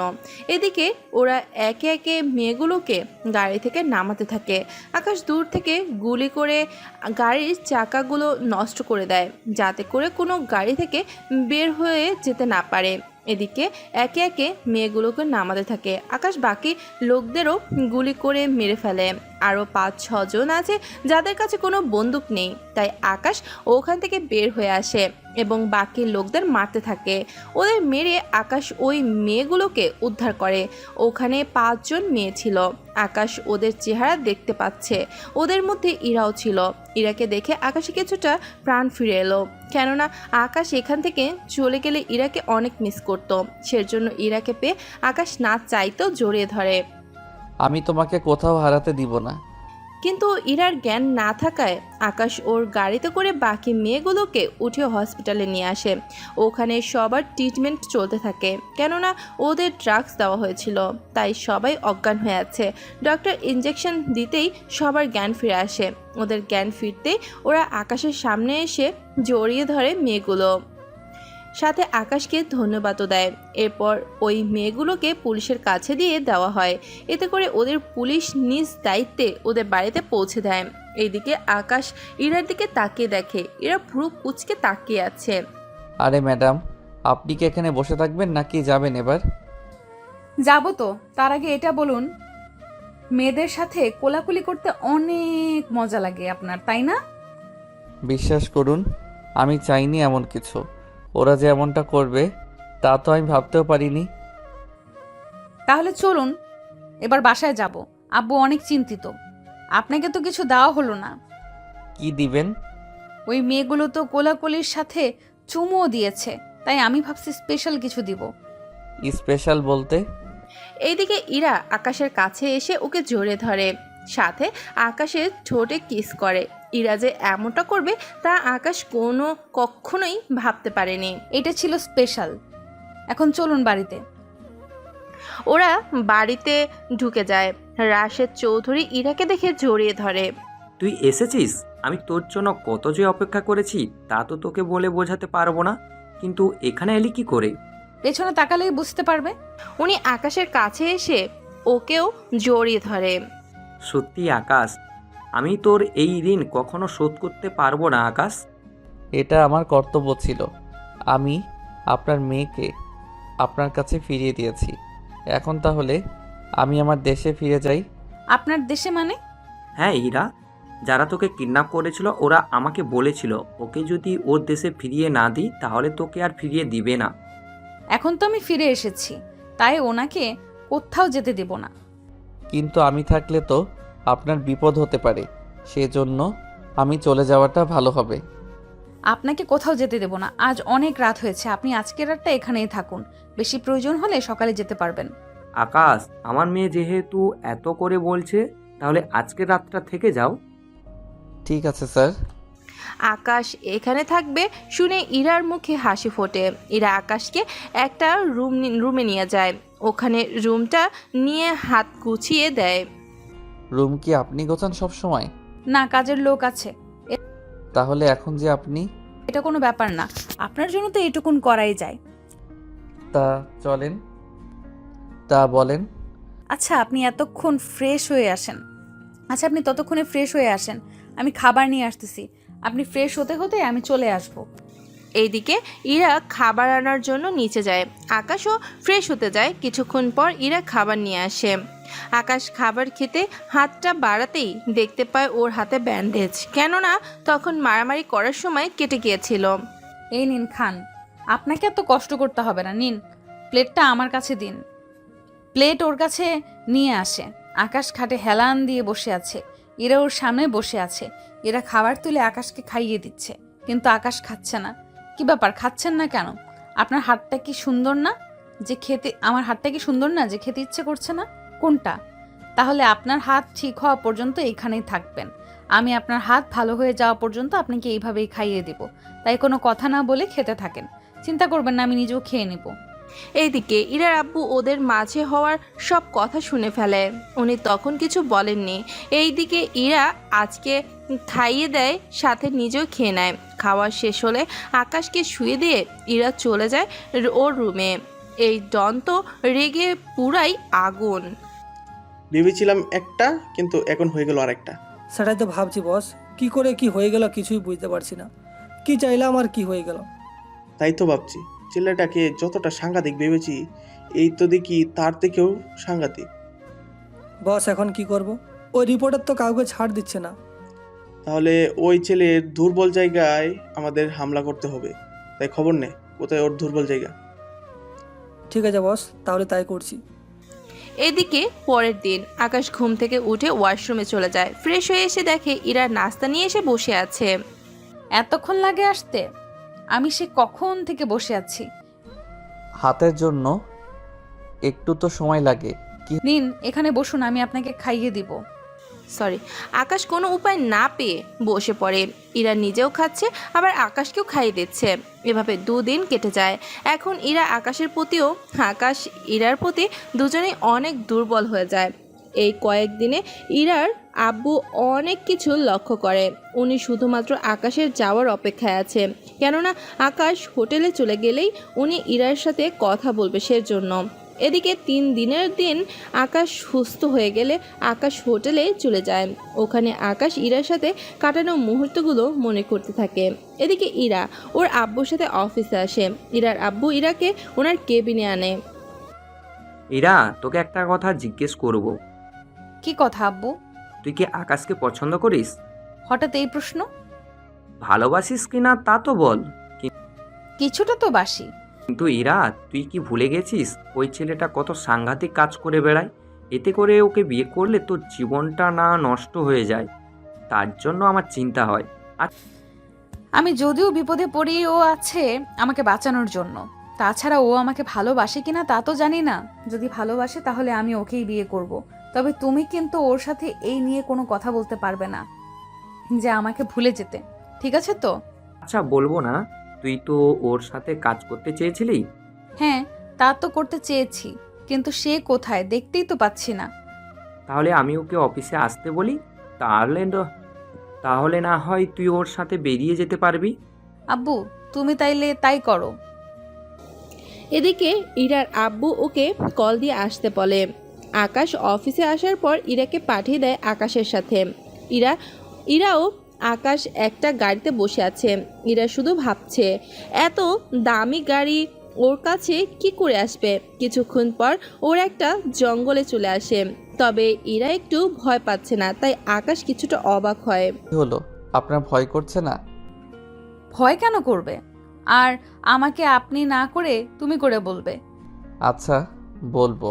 [SPEAKER 2] এদিকে ওরা একে একে মেয়েগুলোকে গাড়ি থেকে নামাতে থাকে। আকাশ দূর থেকে গুলি করে গাড়ির চাকাগুলো নষ্ট করে দেয়, যাতে করে কোনো গাড়ি থেকে বের হয়ে যেতে না পারে। এদিকে একে একে মেয়েগুলোকে নামাতে থাকে। আকাশ বাকি লোকদেরও গুলি করে মেরে ফেলে। আরও 5-6 জন আছে যাদের কাছে কোনো বন্দুক নেই, তাই আকাশ ওখান থেকে বের হয়ে আসে এবং বাকি লোকদের মারতে থাকে। ওদের মেরে আকাশ ওই মেয়েগুলোকে উদ্ধার করে। ওখানে 5 জন মেয়ে ছিল। আকাশ ওদের চেহারা দেখতে পাচ্ছে, ওদের মধ্যে ইরাও ছিল। ইরাকে দেখে আকাশে কিছুটা প্রাণ ফিরে এলো, কেননা আকাশ এখান থেকে চলে গেলে ইরাকে অনেক মিস করত। সেজন্য ইরাকে পেয়ে আকাশ না চাইতেও জড়িয়ে ধরে।
[SPEAKER 1] আমি তোমাকে কোথাও হারাতে দিব না।
[SPEAKER 2] কিন্তু ইরার জ্ঞান না থাকায় আকাশ ওর গাড়িতে করে বাকি মেয়েগুলোকে উঠে হসপিটালে নিয়ে আসে। ওখানে সবার ট্রিটমেন্ট চলতে থাকে, কেননা ওদের ড্রাগস দেওয়া হয়েছিল, তাই সবাই অজ্ঞান হয়ে আছে। ডক্টর ইঞ্জেকশন দিতেই সবার জ্ঞান ফিরে আসে। ওদের জ্ঞান ফিরতেই ওরা আকাশের সামনে এসে জড়িয়ে ধরে মেয়েগুলো, সাথে আকাশকে ধন্যবাদও দেয়। এরপর ওই মেয়েগুলোকে পুলিশের কাছে দিয়ে দেওয়া হয়। এতে করে ওদের পুলিশ নিজ দায়িত্বে ওদের বাড়িতে পৌঁছে দেয়। এইদিকে আকাশ ইরার দিকে তাকিয়ে দেখে এরা পুরো কুচকে তাকিয়ে আছে।
[SPEAKER 1] আরে ম্যাডাম, আপনি কি এখানে বসে থাকবেন নাকি যাবেন এবার?
[SPEAKER 9] যাবো তো, তার আগে এটা বলুন, মেয়েদের সাথে কোলাকুলি করতে অনেক মজা লাগে আপনার, তাই না?
[SPEAKER 1] বিশ্বাস করুন, আমি চাইনি এমন কিছু। ওরা যে এমনটা করবে তা তো আমি ভাবতেও পারিনি।
[SPEAKER 9] তাহলে চলুন এবার বাসায় যাব, আব্বু অনেক চিন্তিত। আপনাকে তো কিছু দেওয়া হলো না।
[SPEAKER 1] কি দিবেন?
[SPEAKER 9] ওই মেয়েগুলো তো কোলাকুলির সাথে চুমুও দিয়েছে, তাই আমি ভাবছি স্পেশাল কিছু দিব।
[SPEAKER 1] স্পেশাল বলতে?
[SPEAKER 2] এইদিকে ইরা আকাশের কাছে এসে ওকে জড়িয়ে ধরে, সাথে আকাশের ঠোঁটে কিস করে। ইরা যে এমনটা করবে তা আকাশ কখনোই ভাবতে পারেনি।
[SPEAKER 9] এটা ছিল স্পেশাল। এখন চলুন বাড়িতে।
[SPEAKER 2] ওরা বাড়িতে ঢুকে যায়। রাশেদ চৌধুরী ইরাকে দেখে জড়িয়ে ধরে।
[SPEAKER 4] তুই এসেছিস? আমি তোর জন্য কত যে অপেক্ষা করেছি তা তো তোকে বলে বোঝাতে পারবো না, কিন্তু এখানে এলি কি করে?
[SPEAKER 9] পেছনে তাকালেই বুঝতে পারবে।
[SPEAKER 2] উনি আকাশের কাছে এসে ওকেও জড়িয়ে ধরে।
[SPEAKER 4] সত্যি আকাশ, আমি তোর এই ঋণ কখনো শোধ করতে পারবো না আকাশ।
[SPEAKER 1] এটা আমার কর্তব্য ছিল। আমি আপনার মেয়েকে আপনার কাছে ফিরিয়ে দিয়েছি। এখন তাহলে আমি আমার দেশে ফিরে যাই।
[SPEAKER 9] আপনার দেশে মানে?
[SPEAKER 4] হ্যাঁ ইরা, যারা তোকে কিডন্যাপ করেছিল ওরা আমাকে বলেছিল ওকে যদি ওর দেশে ফিরিয়ে না দিই তাহলে তোকে আর ফিরিয়ে দিবে না।
[SPEAKER 9] এখন তো আমি ফিরে এসেছি, তাই ওনাকে কোথাও যেতে দেব না।
[SPEAKER 1] কিন্তু আমি থাকলে তো আপনার বিপদ হতে পারে, সেজন্য আমি চলে যাওয়াটা ভালো হবে।
[SPEAKER 9] আপনাকে কোথাও যেতে দেব না। আজ অনেক রাত হয়েছে, আপনি আজকের রাতটা এখানেই থাকুন। বেশি প্রয়োজন হলে সকালে যেতে পারবেন।
[SPEAKER 4] আকাশ, আমার মেয়ে যেহেতু এত করে বলছে তাহলে আজকের রাতটা থেকে যাও।
[SPEAKER 1] ঠিক আছে স্যার।
[SPEAKER 2] আকাশ এখানে থাকবে শুনে ইরার মুখে হাসি ফোটে। ইরা আকাশকে একটা রুমে নিয়ে যায়। ওখানে রুমটা নিয়ে হাত গুছিয়ে দেয়।
[SPEAKER 1] রুম কি আপনি গোছান সব সময়?
[SPEAKER 9] না, কাজের লোক আছে।
[SPEAKER 1] তাহলে এখন যে আপনি,
[SPEAKER 9] এটা কোনো ব্যাপার না, আপনার জন্য তো এটুকুন করাই যায়।
[SPEAKER 1] তা চলেন, তা বলেন।
[SPEAKER 9] আচ্ছা, আপনি এতক্ষণ ফ্রেশ হয়ে আসেন। আচ্ছা, আপনি ততক্ষণে ফ্রেশ হয়ে আসেন, আমি খাবার নিয়ে আসতেছি। আপনি ফ্রেশ হতে হতে আমি চলে আসব।
[SPEAKER 2] এইদিকে ইরা খাবার আনার জন্য নিচে যায়। আকাশও ফ্রেশ হতে যায়। কিছুক্ষণ পর ইরা খাবার নিয়ে আসে। আকাশ খাবার খেতে হাতটা বাড়াতেই দেখতে পায় ওর হাতে ব্যান্ডেজ, কেননা তখন মারামারি করার সময় কেটে গিয়েছিল।
[SPEAKER 9] এই নিন, খান। আপনাকে এত কষ্ট করতে হবে না, নিন প্লেটটা আমার কাছে দিন। প্লেট ওর কাছে নিয়ে আসে। আকাশ খাটে হেলান দিয়ে বসে আছে, এরা ওর সামনে বসে আছে। এরা খাবার তুলে আকাশকে খাইয়ে দিচ্ছে, কিন্তু আকাশ খাচ্ছে না। কি ব্যাপার, খাচ্ছেন না কেন? আপনার হাতটা কি সুন্দর না যে খেতে, আমার হাতটা কি সুন্দর না যে খেতে ইচ্ছে করছে না? কোনটা? তাহলে আপনার হাত ঠিক হওয়া পর্যন্ত এইখানেই থাকবেন। আমি আপনার হাত ভালো হয়ে যাওয়া পর্যন্ত আপনাকে এইভাবেই খাইয়ে দিব। তাই কোনো কথা না বলে খেতে থাকেন, চিন্তা করবেন না, আমি নিজেও খেয়ে নেব।
[SPEAKER 2] এইদিকে ইরার আব্বু ওদের মাঝে হওয়ার সব কথা শুনে ফেলে। উনি তখন কিছু বলেননি। এইদিকে ইরা আজকে খাইয়ে দেয়, সাথে নিজেও খেয়ে নেয়। খাওয়া শেষ হলে আকাশকে শুয়ে দিয়ে ইরা চলে যায় ওর রুমে। এই ডন তো রেগে পুরাই আগুন।
[SPEAKER 8] ভেবেছিলাম একটা, কিন্তু এখন হয়ে গেল আরেকটা।
[SPEAKER 3] সেটাই তো ভাবছি বস, কি করে কি হয়ে গেল কিছুই বুঝতে পারছি না। কি চাইলাম আর কি হয়ে গেল।
[SPEAKER 8] তাই তো ভাবছি, ছেলেটাকে যতটা সাংঘাতিক ভেবেছি এই তো দেখি তার থেকেও সাংঘাতিক।
[SPEAKER 3] বস এখন কি করব? ওই রিপোর্টার তো কাউকে ছাড় দিচ্ছে না।
[SPEAKER 8] তাহলে ওই ছেলের দুর্বল জায়গায় আমাদের হামলা করতে হবে। তাই খবর নে কোথায় ওর দুর্বল জায়গা।
[SPEAKER 3] ঠিক আছে বস, তাহলে তাই করছি।
[SPEAKER 2] এদিকে পরের দিন আকাশ ঘুম থেকে উঠে ওয়াশরুমে চলে যায়। ফ্রেশ হয়ে এসে দেখে ইরা নাস্তা নিয়ে এসে বসে আছে।
[SPEAKER 9] এতক্ষণ লাগে আসতে? আমি সে কখন থেকে বসে আছি।
[SPEAKER 1] হাতের জন্য একটু তো সময় লাগে।
[SPEAKER 9] নিন, এখানে বসুন, আমি আপনাকে খাইয়ে দিব।
[SPEAKER 2] সরি, আকাশ কোনো উপায় না পেয়ে বসে পড়ে। ইরা নিজেও খাচ্ছে, আবার আকাশকেও খাইয়ে দিচ্ছে। এভাবে দুদিন কেটে যায়। এখন ইরা আকাশের প্রতিও আকাশ ইরার প্রতি দুজনেই অনেক দুর্বল হয়ে যায়। এই কয়েকদিনে ইরার আব্বু অনেক কিছু লক্ষ্য করে। উনি শুধুমাত্র আকাশের যাওয়ার অপেক্ষায় আছে, কেননা আকাশ হোটেলে চলে গেলেই উনি ইরার সাথে কথা বলবে সেজন্য। এদিকে 3 দিনের দিন আকাশ সুস্থ হয়ে গেলে আকাশ হোটেলে চলে যায়। ওখানে আকাশ ইরার সাথে কাটানো মুহূর্তগুলো মনে করতে থাকে। এদিকে ইরা ওর আব্বুর সাথে অফিসে আসে। ইরার আব্বু ইরাকে ওনার কেবিনে আনে।
[SPEAKER 4] ইরা, তোকে একটা কথা জিজ্ঞেস করব।
[SPEAKER 9] কি কথা আব্বু?
[SPEAKER 4] তুই কি আকাশকে পছন্দ করিস?
[SPEAKER 9] হঠাৎ এই প্রশ্ন?
[SPEAKER 4] ভালোবাসিস কিনা তা তো বল।
[SPEAKER 9] কিছুটা তো বাসি।
[SPEAKER 4] কিন্তু ইরা, তুই কি ভুলে গেছিস ওই ছেলেটা কত সাংঘাতিক কাজ করে বেড়ায়? এতে করে ওকে বিয়ে করলে তোর জীবনটা না নষ্ট হয়ে যায়, তার জন্য আমার চিন্তা হয়।
[SPEAKER 9] আমি যদিও বিপদে পড়ি, ও আছে আমাকে বাঁচানোর জন্য। তাছাড়া ও আমাকে ভালোবাসে কিনা তা তো জানি না। যদি ভালোবাসে তাহলে আমি ওকেই বিয়ে করব। তবে তুমি কিন্তু ওর সাথে এই নিয়ে কোনো কথা বলতে পারবে না যে আমাকে ভুলে যেতে, ঠিক আছে তো?
[SPEAKER 4] আচ্ছা, বলবো না। তুই তো ওর সাথে কাজ করতে চেয়েছিলি।
[SPEAKER 9] হ্যাঁ, তা তো করতে চেয়েছি, কিন্তু সে কোথায় দেখতেই তো পাচ্ছি না।
[SPEAKER 4] তাহলে আমি ওকে অফিসে আসতে বলি, তাহলে না হয় তুই ওর সাথে বেরিয়ে যেতে পারবি।
[SPEAKER 9] আব্বু, তুমি তাইলে তাই করো।
[SPEAKER 2] এদিকে ইরার আব্বু ওকে কল দিয়ে আসতে বলে। আকাশ অফিসে আসার পর ইরাকে পাঠিয়ে দেয় আকাশের সাথে। ইরাও আকাশ একটা গাড়িতে বসে আছে। ইরা শুধু ভাবছে এত দামি গাড়ি ওর কাছে কি করে আসবে। কিছুক্ষণ পর ওর একটা জঙ্গলে চলে আসে। তবে ইরা একটু ভয় পাচ্ছে না, তাই আকাশ কিছুটা অবাক হয়।
[SPEAKER 1] কি হলো, আপনার ভয় করছে না?
[SPEAKER 9] ভয় কেন করবে? আর আমাকে আপনি না করে তুমি করে বলবে।
[SPEAKER 1] আচ্ছা, বলবো।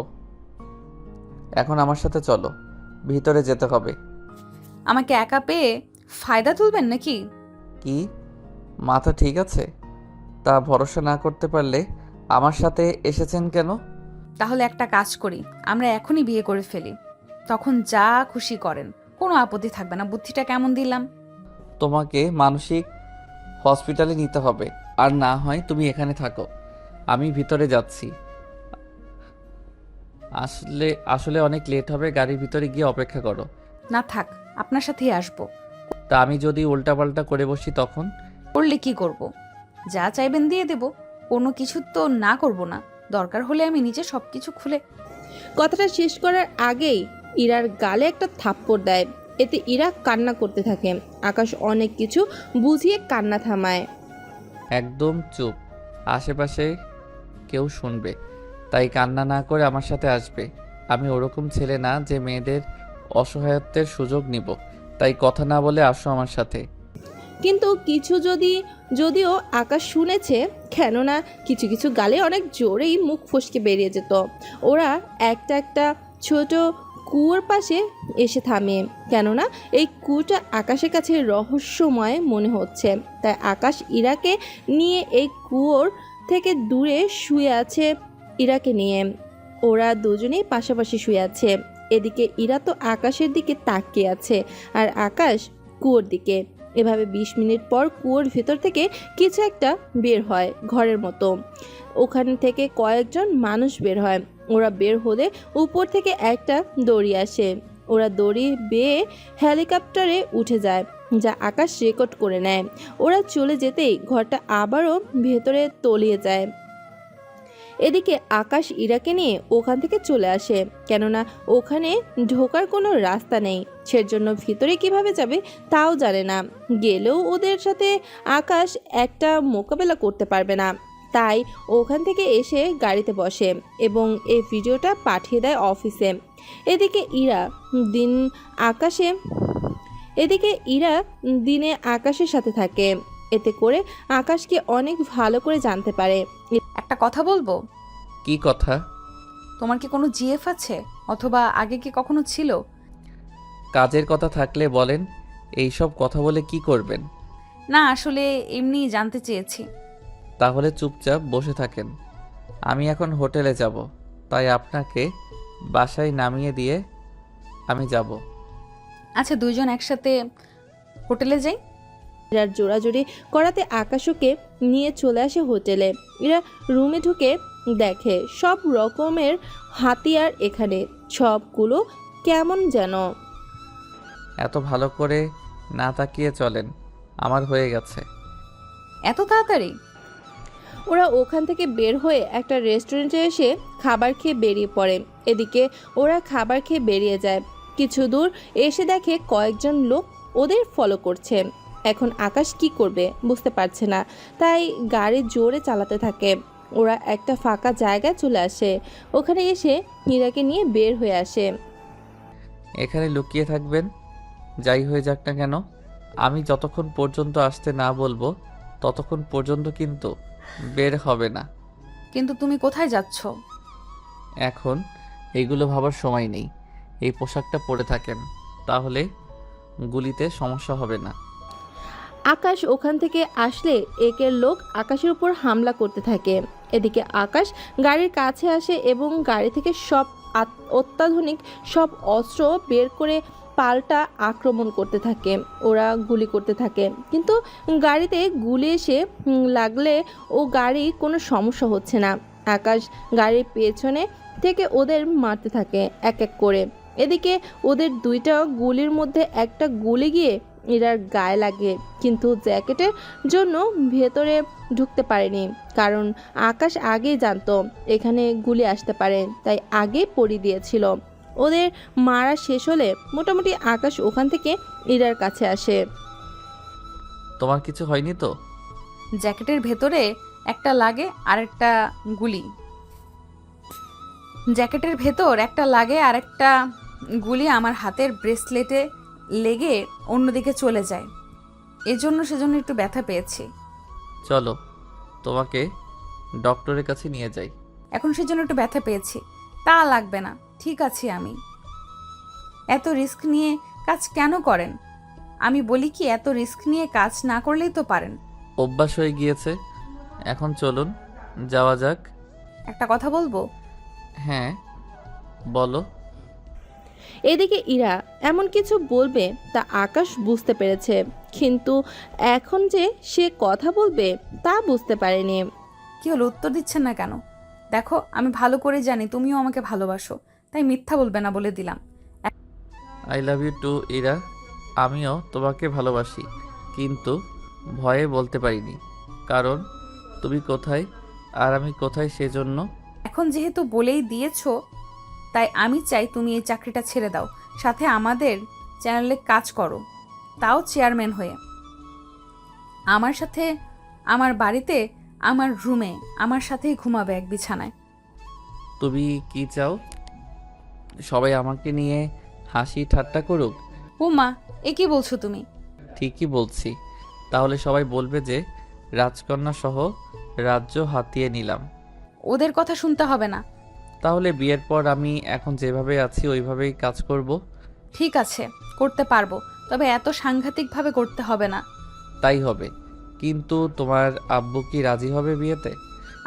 [SPEAKER 1] এখন আমার সাথে চলো, ভিতরে যেতে হবে।
[SPEAKER 9] আমাকে একা পেয়ে ফায়দা তুলবেন নাকি?
[SPEAKER 1] কি, মাথা ঠিক আছে? তা ভরসা না করতে পারলে আমার সাথে এসেছেন কেন?
[SPEAKER 9] তাহলে একটা কাজ করি, আমরা এখনই বিয়ে করে ফেলি, তখন যা খুশি করেন, কোনো আপত্তি থাকবে না। বুদ্ধিটা কেমন দিলাম?
[SPEAKER 1] তোমাকে মানসিক হসপিটালে নিতে হবে, আর না হয় তুমি এখানে থাকো, আমি ভিতরে যাচ্ছি। আসলে আসলে অনেক লেট হবে, গাড়ির ভিতরে গিয়ে অপেক্ষা করো।
[SPEAKER 9] না থাক, আপনার সাথেই আসবো।
[SPEAKER 1] তা আমি যদি উল্টাপাল্টা করে বসি তখন?
[SPEAKER 9] করলে কি করব? যা চাইবেন দিয়ে দেব, কোনো কিছু তো না করব না। দরকার হলে আমি নিজে সবকিছু খুলে।
[SPEAKER 2] কথাটা শেষ করার আগেই ইরার গালে একটা থাপ্পড় দেয়। এতে ইরা কান্না করতে থাকে। আকাশ অনেক কিছু বুঝিয়ে কান্না থামায়।
[SPEAKER 1] একদম চুপ, আশেপাশে কেউ শুনবে, তাই কান্না না করে আমার সাথে আসবে। আমি ওরকম ছেলে না যে মেয়েদের অসহায়ত্বের সুযোগ নিব, তাই কথা না বলে আসো আমার সাথে।
[SPEAKER 2] কিন্তু যদিও আকাশ শুনেছে, কেননা কিছু কিছু গালে অনেক জোরেই মুখ ফসকে বেরিয়ে যেত। ওরা একটা ছোট কুয়োর পাশে এসে থামে, কেননা এই কুয়োটা আকাশের কাছে রহস্যময় মনে হচ্ছে। তাই আকাশ ইরাকে নিয়ে এই কুয়োর থেকে দূরে শুয়ে আছে। ইরাকে নিয়ে ওরা দুজনেই পাশাপাশি শুয়ে আছে। এদিকে ইরা তো আকাশের দিকে তাকিয়ে আছে, আর আকাশ কুয়োর দিকে। এভাবে 20 মিনিট পর কুয়োর ভেতর থেকে কিছু একটা বের হয়, ঘরের মতো। ওখান থেকে কয়েকজন মানুষ বের হয়। ওরা বের হলে উপর থেকে একটা দড়ি আসে। ওরা দড়ি বেয়ে হেলিকপ্টারে উঠে যায়, যা আকাশ রেকর্ড করে নেয়। ওরা চলে যেতেই ঘরটা আবারও ভেতরে তলিয়ে যায়। এদিকে আকাশ ইরাকে নিয়ে ওখান থেকে চলে আসে, কেননা ওখানে ঢোকার কোনো রাস্তা নেই। সেজন্য ভিতরে কিভাবে যাবে তাও জানে না। গেলেও ওদের সাথে আকাশ একটা মোকাবেলা করতে পারবে না। তাই ওখান থেকে এসে গাড়িতে বসে এবং এই ভিডিওটা পাঠিয়ে দেয় অফিসে। এদিকে ইরা দিনে আকাশের সাথে থাকে। এতে করে আকাশকে অনেক ভালো করে জানতে পারে।
[SPEAKER 9] একটা কথা বলবো?
[SPEAKER 1] কি কথা?
[SPEAKER 9] তোমার কি কোনো জিএফ আছে, অথবা আগে কি কখনো ছিল?
[SPEAKER 1] কাজের কথা থাকলে বলেন, এইসব কথা বলে কি করবেন?
[SPEAKER 9] না, আসলে এমনি জানতে চেয়েছি।
[SPEAKER 1] তাহলে চুপচাপ বসে থাকেন। আমি এখন হোটেলে যাব, তাই আপনাকে বাসায় নামিয়ে দিয়ে আমি যাব।
[SPEAKER 9] আচ্ছা, দুইজন একসাথে হোটেলে যাই।
[SPEAKER 2] ইরার জোড়াজোড়ি করাতে আকাশকে নিয়ে চলে আসে হোটেলে। ইরা রুমে ঢুকে দেখে সব রকমের হাতিয়ার এখানে, সবগুলো কেমন যেন।
[SPEAKER 1] এত ভালো করে না তাকিয়ে চলেন, আমার হয়ে গেছে।
[SPEAKER 9] এত তাড়াতাড়ি?
[SPEAKER 2] ওরা ওখান থেকে বের হয়ে একটা রেস্টুরেন্টে এসে খাবার খেয়ে বেরিয়ে পড়ে। এদিকে ওরা খাবার খেয়ে বেরিয়ে যায়। কিছু দূর এসে দেখে কয়েকজন লোক ওদের ফলো করছে। এখন আকাশ কি করবে বুঝতে পারছে না, তাই গাড়ি জোরে চালাতে থাকে। ওরা একটা ফাঁকা জায়গায় চলে আসে। ওখানে এসে হীরাকে নিয়ে বের হয়ে আসে।
[SPEAKER 1] এখানে লুকিয়ে থাকবেন, যাই হয়ে যাক না কেন। আমি যতক্ষণ পর্যন্ত আসতে না বলবো ততক্ষণ পর্যন্ত কিন্তু বের হবে না।
[SPEAKER 9] কিন্তু তুমি কোথায় যাচ্ছ?
[SPEAKER 1] এখন এইগুলো ভাবার সময় নেই। এই পোশাকটা পরে থাকেন, তাহলে গুলিতে সমস্যা হবে না।
[SPEAKER 2] আকাশ ওখান থেকে আসলে একের লোক আকাশের উপর হামলা করতে থাকে। এদিকে আকাশ গাড়ির কাছে আসে এবং গাড়ি থেকে সব অত্যাধুনিক সব অস্ত্র বের করে পাল্টা আক্রমণ করতে থাকে। ওরা গুলি করতে থাকে, কিন্তু গাড়িতে গুলি এসে লাগলে ও গাড়ি কোনো সমস্যা হচ্ছে না। আকাশ গাড়ির পেছনে থেকে ওদের মারতে থাকে এক এক করে। এদিকে ওদের দুইটা গুলির মধ্যে একটা গুলি গিয়ে ইরার গায়ে লাগে, কিন্তু জ্যাকেটের জন্য ভেতরে ঢুকতে পারেনি, কারণ আকাশ আগেই জানতো এখানে গুলি আসতে পারে, তাই আগেই পরিয়ে দিয়েছিল। ওদের মারা শেষ হলে মোটামুটি আকাশ ওখান থেকে ইরার কাছে আসে।
[SPEAKER 1] তোমার কিছু হয়নি তো?
[SPEAKER 9] জ্যাকেটের ভেতরে একটা লাগে আর একটা গুলি। জ্যাকেটের ভেতর একটা লাগে আর একটা গুলি আমার হাতের ব্রেসলেটে লেগে অন্যদিকে চলে যায়। সেজন্য একটু ব্যথা পেয়েছি।
[SPEAKER 1] চলো তোমাকে ডক্টরের কাছে নিয়ে যাই।
[SPEAKER 9] এখন সেজন্য একটু ব্যথা পেয়েছি। তা লাগবে না, ঠিক আছি আমি। এত রিস্ক নিয়ে কাজ কেন করেন? আমি বলি কি, এত রিস্ক নিয়ে কাজ না করলেই তো পারেন।
[SPEAKER 1] অভ্যাস হয়ে গিয়েছে, এখন চলুন যাওয়া যাক।
[SPEAKER 9] একটা কথা বলবো?
[SPEAKER 1] হ্যাঁ বলো।
[SPEAKER 2] এদিকে ইরা এমন কিছু বলবে তা আকাশ বুঝতে পেরেছে, কিন্তু এখন যে সে কথা বলবে তা বুঝতে পারেনি।
[SPEAKER 9] কি হলো, উত্তর দিচ্ছেন না কেন? দেখো, আমি ভালো করে জানি তুমিও আমাকে ভালোবাসো, তাই মিথ্যা বলবে না বলে দিলাম।
[SPEAKER 1] I love you too Ira. আমিও তোমাকে ভালোবাসি, কিন্তু ভয়ে বলতে পারিনি, কারণ তুমি কোথায় আর আমি কোথায় সেজন্য।
[SPEAKER 9] এখন যেহেতু বলেই দিয়েছো, তাই আমি চাই তুমি এই চাকরিটা ছেড়ে দাও, সাথে আমাদের চ্যানেলে কাজ করো, তাও চেয়ারম্যান হয়ে। আমার সাথে আমার বাড়িতে, আমার রুমে আমার সাথেই ঘুমাবে এক বিছানায়।
[SPEAKER 1] তুমি কি চাও? সবাই আমাকে নিয়ে হাসি ঠাট্টা করুক?
[SPEAKER 9] ও মা, এ কি বলছো তুমি?
[SPEAKER 1] ঠিকই বলছি। তাহলে সবাই বলবে যে রাজকন্যা সহ রাজ্য হাতিয়ে নিলাম।
[SPEAKER 9] ওদের কথা শুনতে হবে না।
[SPEAKER 1] তাহলে বিয়ের পর আমি এখন যেভাবে আছি ওইভাবেই কাজ করব।
[SPEAKER 9] ঠিক আছে, করতে পারবো, তবে এত সাংঘাতিকভাবে করতে হবে না।
[SPEAKER 1] তাই হবে, কিন্তু তোমার আব্বু কি রাজি হবে বিয়েতে?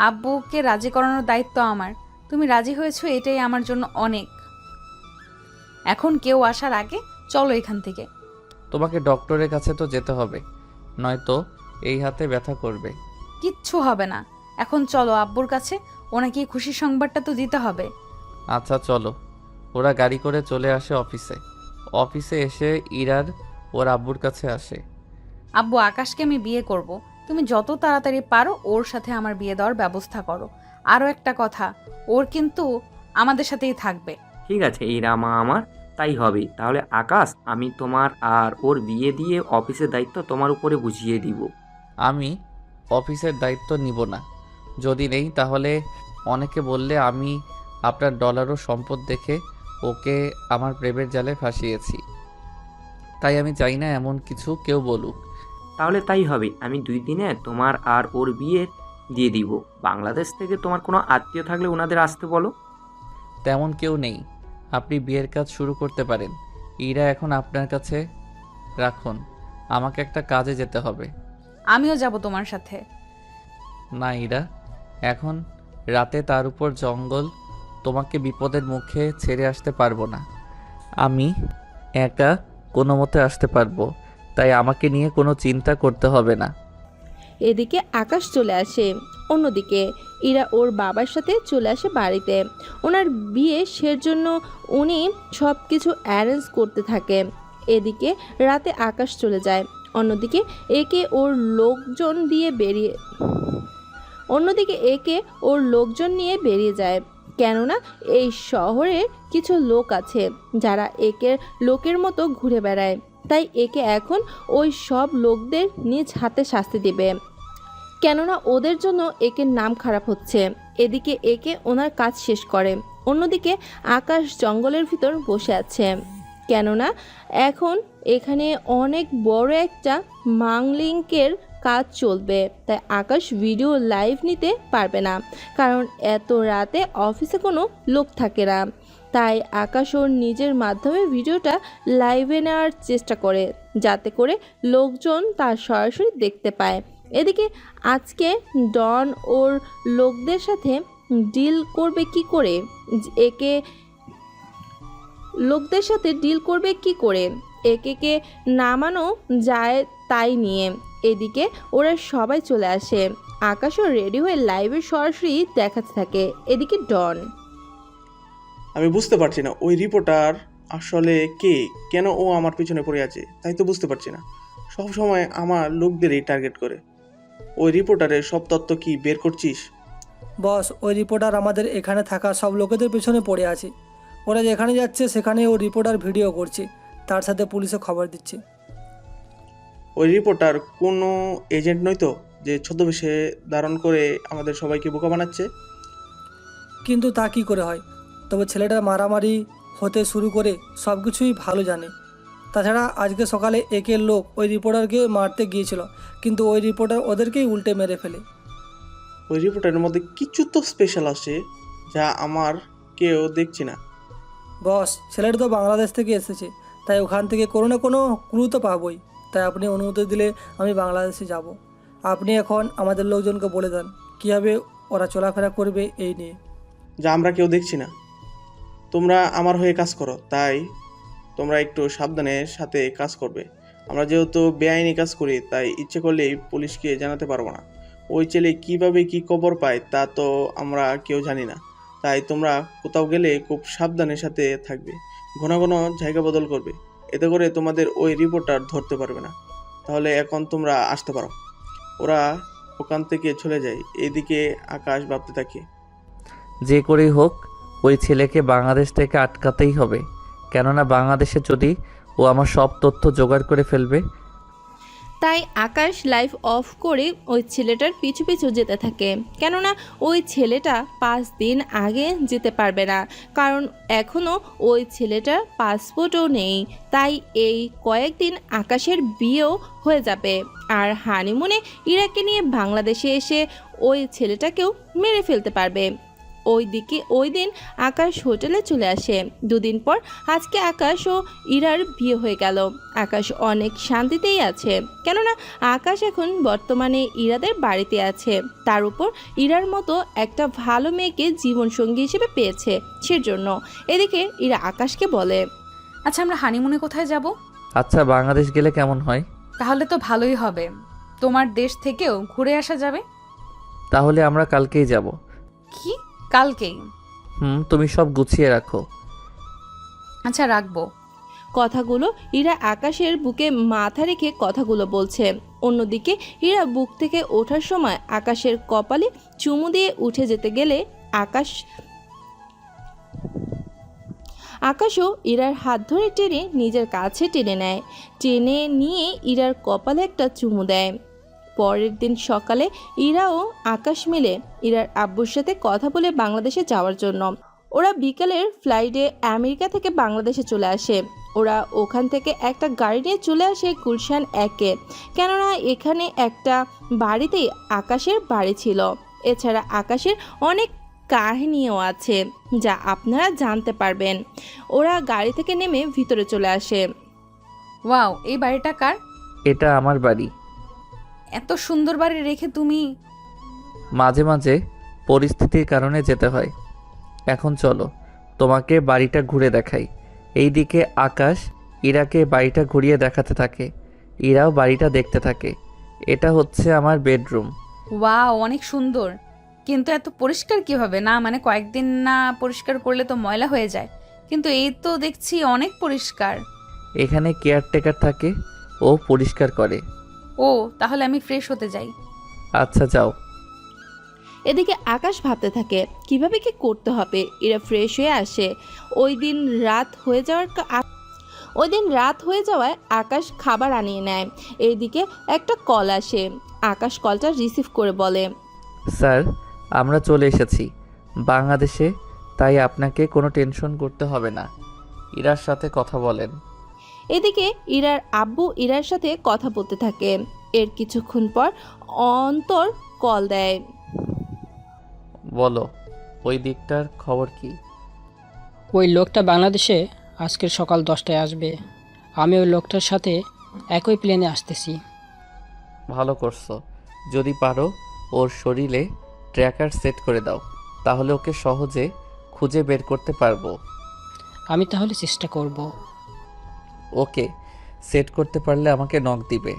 [SPEAKER 9] আব্বুকে রাজি করানোর দায়িত্ব আমার। তুমি রাজি হয়েছো, এটাই আমার জন্য অনেক। এখন কেউ আসার আগে চলো এখান থেকে।
[SPEAKER 1] তোমাকে ডক্টরের কাছে তো যেতে হবে, নয়তো এই হাতে ব্যথা করবে।
[SPEAKER 9] কিচ্ছু হবে না, এখন চলো আব্বুর কাছে, ওনাকে এই খুশির সংবাদটা তো দিতে হবে।
[SPEAKER 1] আচ্ছা চলো। ওরা গাড়ি করে চলে আসে অফিসে। অফিসে এসে ইরার ওর আব্বুর কাছে আসে।
[SPEAKER 9] আব্বু, আকাশকে আমি বিয়ে করব, তুমি যত তাড়াতাড়ি পারো ওর সাথে আমার বিয়ে দেওয়ার ব্যবস্থা করো। আরও একটা কথা, ওর কিন্তু আমাদের সাথেই থাকবে।
[SPEAKER 4] ঠিক আছে এই রামা আমার, তাই হবে। তাহলে আকাশ, আমি তোমার আর ওর বিয়ে দিয়ে অফিসের দায়িত্ব তোমার উপরে বুঝিয়ে দিব।
[SPEAKER 1] আমি অফিসের দায়িত্ব নিব না। যদি নেই তাহলে অনেকে বললে আমি আপনার ডলার ও সম্পদ দেখে ওকে আমার প্রেমের জালে ফাঁসিয়েছি। তাই আমি চাই না এমন কিছু কেউ বলুক।
[SPEAKER 4] তাহলে তাই হবে, আমি 2 দিনে তোমার আর ওর বিয়ে দিয়ে দিব। বাংলাদেশ থেকে তোমার কোনো আত্মীয় থাকলে ওনাদের আসতে বলো।
[SPEAKER 1] তেমন কেউ নেই, আপনি বিয়ের কাজ শুরু করতে পারেন। ইরা এখন আপনার কাছে রাখুন, আমাকে একটা কাজে যেতে হবে।
[SPEAKER 9] আমিও যাব তোমার সাথে।
[SPEAKER 1] না ইরা, এখন রাতে, তার উপর জঙ্গল, তোমাকে বিপদের মুখে ছেড়ে আসতে পারবো না। আমি একা কোনো মতে আসতে পারবো, তাই আমাকে নিয়ে কোনো চিন্তা করতে হবে না।
[SPEAKER 2] এদিকে আকাশ চলে আসে। অন্যদিকে ইরা ওর বাবার সাথে চলে আসে বাড়িতে। ওনার বিয়ে সেজন্য উনি সব কিছু অ্যারেঞ্জ করতে থাকে। এদিকে রাতে আকাশ চলে যায়। অন্যদিকে একে ওর লোকজন নিয়ে বেরিয়ে যায়, কেননা এই শহরে কিছু লোক আছে যারা একের লোকের মতো ঘুরে বেড়ায়। তাই একে এখন ওই সব লোকদের নিজ হাতে শাস্তি দিবে, কেননা ওদের জন্য একের নাম খারাপ হচ্ছে। এদিকে একে ওনার কাজ শেষ করে। অন্যদিকে আকাশ জঙ্গলের ভিতর বসে আছে, কেননা এখন এখানে অনেক বড় একটা মাংলিংকের কাজ চলবে। তাই আকাশ ভিডিও লাইভ নিতে পারবে না, কারণ এত রাতে অফিসে কোনো লোক থাকে না। তাই আকাশ ওর নিজের মাধ্যমে ভিডিওটা লাইভে নেওয়ার চেষ্টা করে, যাতে করে লোকজন তার সরাসরি দেখতে পায়। এদিকে আজকে ডন ওর লোকদের সাথে ডিল করবে কি করে, একে নামানো যায় তাই নিয়ে। এদিকে ওরা সবাই চলে আসে। আকাশও রেডি হয়ে লাইভে সরাসরি দেখাতে থাকে। এদিকে ডন,
[SPEAKER 8] আমি বুঝতে পারছি না ওই রিপোর্টার আসলে কে, কেন ও আমার পিছনে পড়ে আছে, তাই তো বুঝতে পারছি না। সব সময় আমার লোকদেরই টার্গেট করে। ওই রিপোর্টারের সব তথ্য কি বের করছিস?
[SPEAKER 3] বস, ওই রিপোর্টার আমাদের এখানে থাকা সব লোকেদের পেছনে পড়ে আছে। ওরা যেখানে যাচ্ছে সেখানে ও রিপোর্টার ভিডিও করছে, তার সাথে পুলিশে খবর দিচ্ছে।
[SPEAKER 8] ওই রিপোর্টার কোনো এজেন্ট নয় তো, যে ছদ্মবেশে ধারণ করে আমাদের সবাইকে বোকা বানাচ্ছে?
[SPEAKER 3] কিন্তু তা কী করে হয়? তবে ছেলেটার মারামারি হতে শুরু করে সব কিছুই ভালো জানে। তাছাড়া আজকে সকালে একের লোক ওই রিপোর্টারকে মারতে গিয়েছিল, কিন্তু ওই রিপোর্টার ওদেরকেই উল্টে মেরে ফেলে।
[SPEAKER 8] ওই রিপোর্টারের মধ্যে কিছু তো স্পেশাল আছে যা আমার কেউ দেখছি না।
[SPEAKER 3] বস, ছেলেটা তো বাংলাদেশ থেকে এসেছে, তাই ওখান থেকে কোনো না কোনো ক্লু তো পাবোই। তাই আপনি অনুমতি দিলে আমি বাংলাদেশে যাব। আপনি এখন আমাদের লোকজনকে বলে দেন কীভাবে ওরা চলাফেরা করবে এই নিয়ে।
[SPEAKER 8] যা আমরা কেউ দেখছি না। তোমরা আমার হয়ে কাজ করো, তাই তোমরা একটু সাবধানের সাথে কাজ করবে। আমরা যেহেতু বেআইনি কাজ করি, তাই ইচ্ছে করলেই পুলিশকে জানাতে পারবো না। ওই ছেলে কিভাবে কি খবর পায় তা তো আমরা কেউ জানি না। তাই তোমরা কোথাও গেলে খুব সাবধানের সাথে থাকবে, ঘন ঘন জায়গা বদল করবে, এতে করে তোমাদের ওই রিপোর্টার ধরতে পারবে না। তাহলে এখন তোমরা আসতে পারো। ওরা ওখান থেকে চলে যায়। এইদিকে আকাশ ভাবতে থাকে।
[SPEAKER 1] যে করেই হোক ওই ছেলেকে বাংলাদেশ থেকে আটকাতেই হবে, কেননা বাংলাদেশে যদি ও আমার সব তথ্য জোগাড় করে ফেলবে।
[SPEAKER 2] তাই আকাশ লাইভ অফ করে ওই ছেলেটার পিছু পিছু যেতে থাকে, কেননা ওই ছেলেটা 5 দিন আগে যেতে পারবে না, কারণ এখনও ওই ছেলেটার পাসপোর্টও নেই। তাই এই কয়েকদিন আকাশের বিয়েও হয়ে যাবে, আর হানিমুনে ইরাকে নিয়ে বাংলাদেশে এসে ওই ছেলেটাকেও মেরে ফেলতে পারবে। ওই দিন আকাশ হোটেলে চলে আসে। 2 দিন পর আজকে আকাশ ও ইরার বিয়ে হয়ে গেল। আকাশ অনেক শান্তিতেই আছে, কেননা আকাশ এখন বর্তমানে ইরাদের বাড়িতে আছে। তার উপর ইরার মতো একটা ভালো মেয়েকে জীবনসঙ্গী হিসেবে পেয়েছে, সেজন্য। এদিকে ইরা আকাশকে বলে,
[SPEAKER 9] আচ্ছা আমরা হানিমুনে কোথায় যাব?
[SPEAKER 1] আচ্ছা, বাংলাদেশ গেলে কেমন হয়?
[SPEAKER 9] তাহলে তো ভালোই হবে, তোমার দেশ থেকেও ঘুরে আসা যাবে।
[SPEAKER 1] তাহলে আমরা কালকেই যাব।
[SPEAKER 9] কি কালকেই?
[SPEAKER 1] তুমি সব গুছিয়ে রাখো।
[SPEAKER 9] আচ্ছা রাখবো।
[SPEAKER 2] কথাগুলো ইরা আকাশের বুকে মাথা রেখে কথাগুলো বলছে। অন্যদিকে ইরা বুক থেকে ওঠার সময় আকাশের কপালে চুমু দিয়ে উঠে যেতে গেলে আকাশও ইরার হাত ধরে টেনে নিজের কাছে টেনে নেয়। টেনে নিয়ে ইরার কপালে একটা চুমু দেয়। পরের দিন সকালে ইরা ও আকাশ মিলে ইরার আব্বুর সাথে কথা বলে বাংলাদেশে যাওয়ার জন্য। ওরা বিকালের ফ্লাইটে আমেরিকা থেকে বাংলাদেশে চলে আসে। ওরা ওখান থেকে একটা গাড়ি নিয়ে চলে আসে গুলশান 1-এ, কেননা এখানে একটা বাড়িতেই আকাশের বাড়ি ছিল। এছাড়া আকাশের অনেক কাহিনীও আছে যা আপনারা জানতে পারবেন। ওরা গাড়ি থেকে নেমে ভিতরে চলে আসে।
[SPEAKER 9] ওয়াও, এই বাড়িটা কার?
[SPEAKER 1] এটা আমার বাড়ি।
[SPEAKER 9] এত সুন্দর বাড়ি রেখে তুমি?
[SPEAKER 1] মাঝে মাঝে পরিস্থিতির কারণে যেতে হয়। এখন চলো তোমাকে বাড়িটা ঘুরে দেখাই। এইদিকে আকাশ ইরাকে বাড়িটা ঘুরিয়ে দেখাতে থাকে, ইরাও বাড়িটা দেখতে থাকে। এটা হচ্ছে আমার বেডরুম।
[SPEAKER 9] ওয়াও, অনেক সুন্দর, কিন্তু এত পরিষ্কার কিভাবে? না মানে কয়েকদিন না পরিষ্কার করলে তো ময়লা হয়ে যায়, কিন্তু এই তো দেখছি অনেক পরিষ্কার।
[SPEAKER 1] এখানে কেয়ারটেকার থাকে, ও পরিষ্কার করে।
[SPEAKER 9] ও, তাহলে আমি ফ্রেশ হতে যাই।
[SPEAKER 1] আচ্ছা যাও।
[SPEAKER 2] এদিকে আকাশ ভাবতে থাকে কিভাবে কি করতে হবে। এরা ফ্রেশ হয়ে আসে। ওই দিন রাত হয়ে যাওয়ায় আকাশ খাবার আনিয়ে নেয়। এইদিকে একটা কল আসে। আকাশ কলটা রিসিভ করে বলে,
[SPEAKER 1] স্যার, আমরা চলে এসেছি বাংলাদেশে, তাই আপনাকে কোনো টেনশন করতে হবে না। ইরার সাথে কথা বলেন।
[SPEAKER 2] এদিকে ইরার আব্বু ইরার সাথে কথা বলতে থাকে। এর কিছুক্ষণ পর অন্তর কল দেয়।
[SPEAKER 1] বলো, ওই দিকটার খবর কি?
[SPEAKER 10] ওই লোকটা বাংলাদেশে আজকের সকাল 10টায় আসবে। আমি ওই লোকটার সাথে একই প্লেনে আসতেছি।
[SPEAKER 1] ভালো করছো। যদি পারো ওর শরীরে ট্র্যাকার সেট করে দাও, তাহলে ওকে সহজে খুঁজে বের করতে পারবো।
[SPEAKER 10] আমি তাহলে চেষ্টা করব।
[SPEAKER 1] ওকে সেট করতে পারলে আমাকে নক দিবে।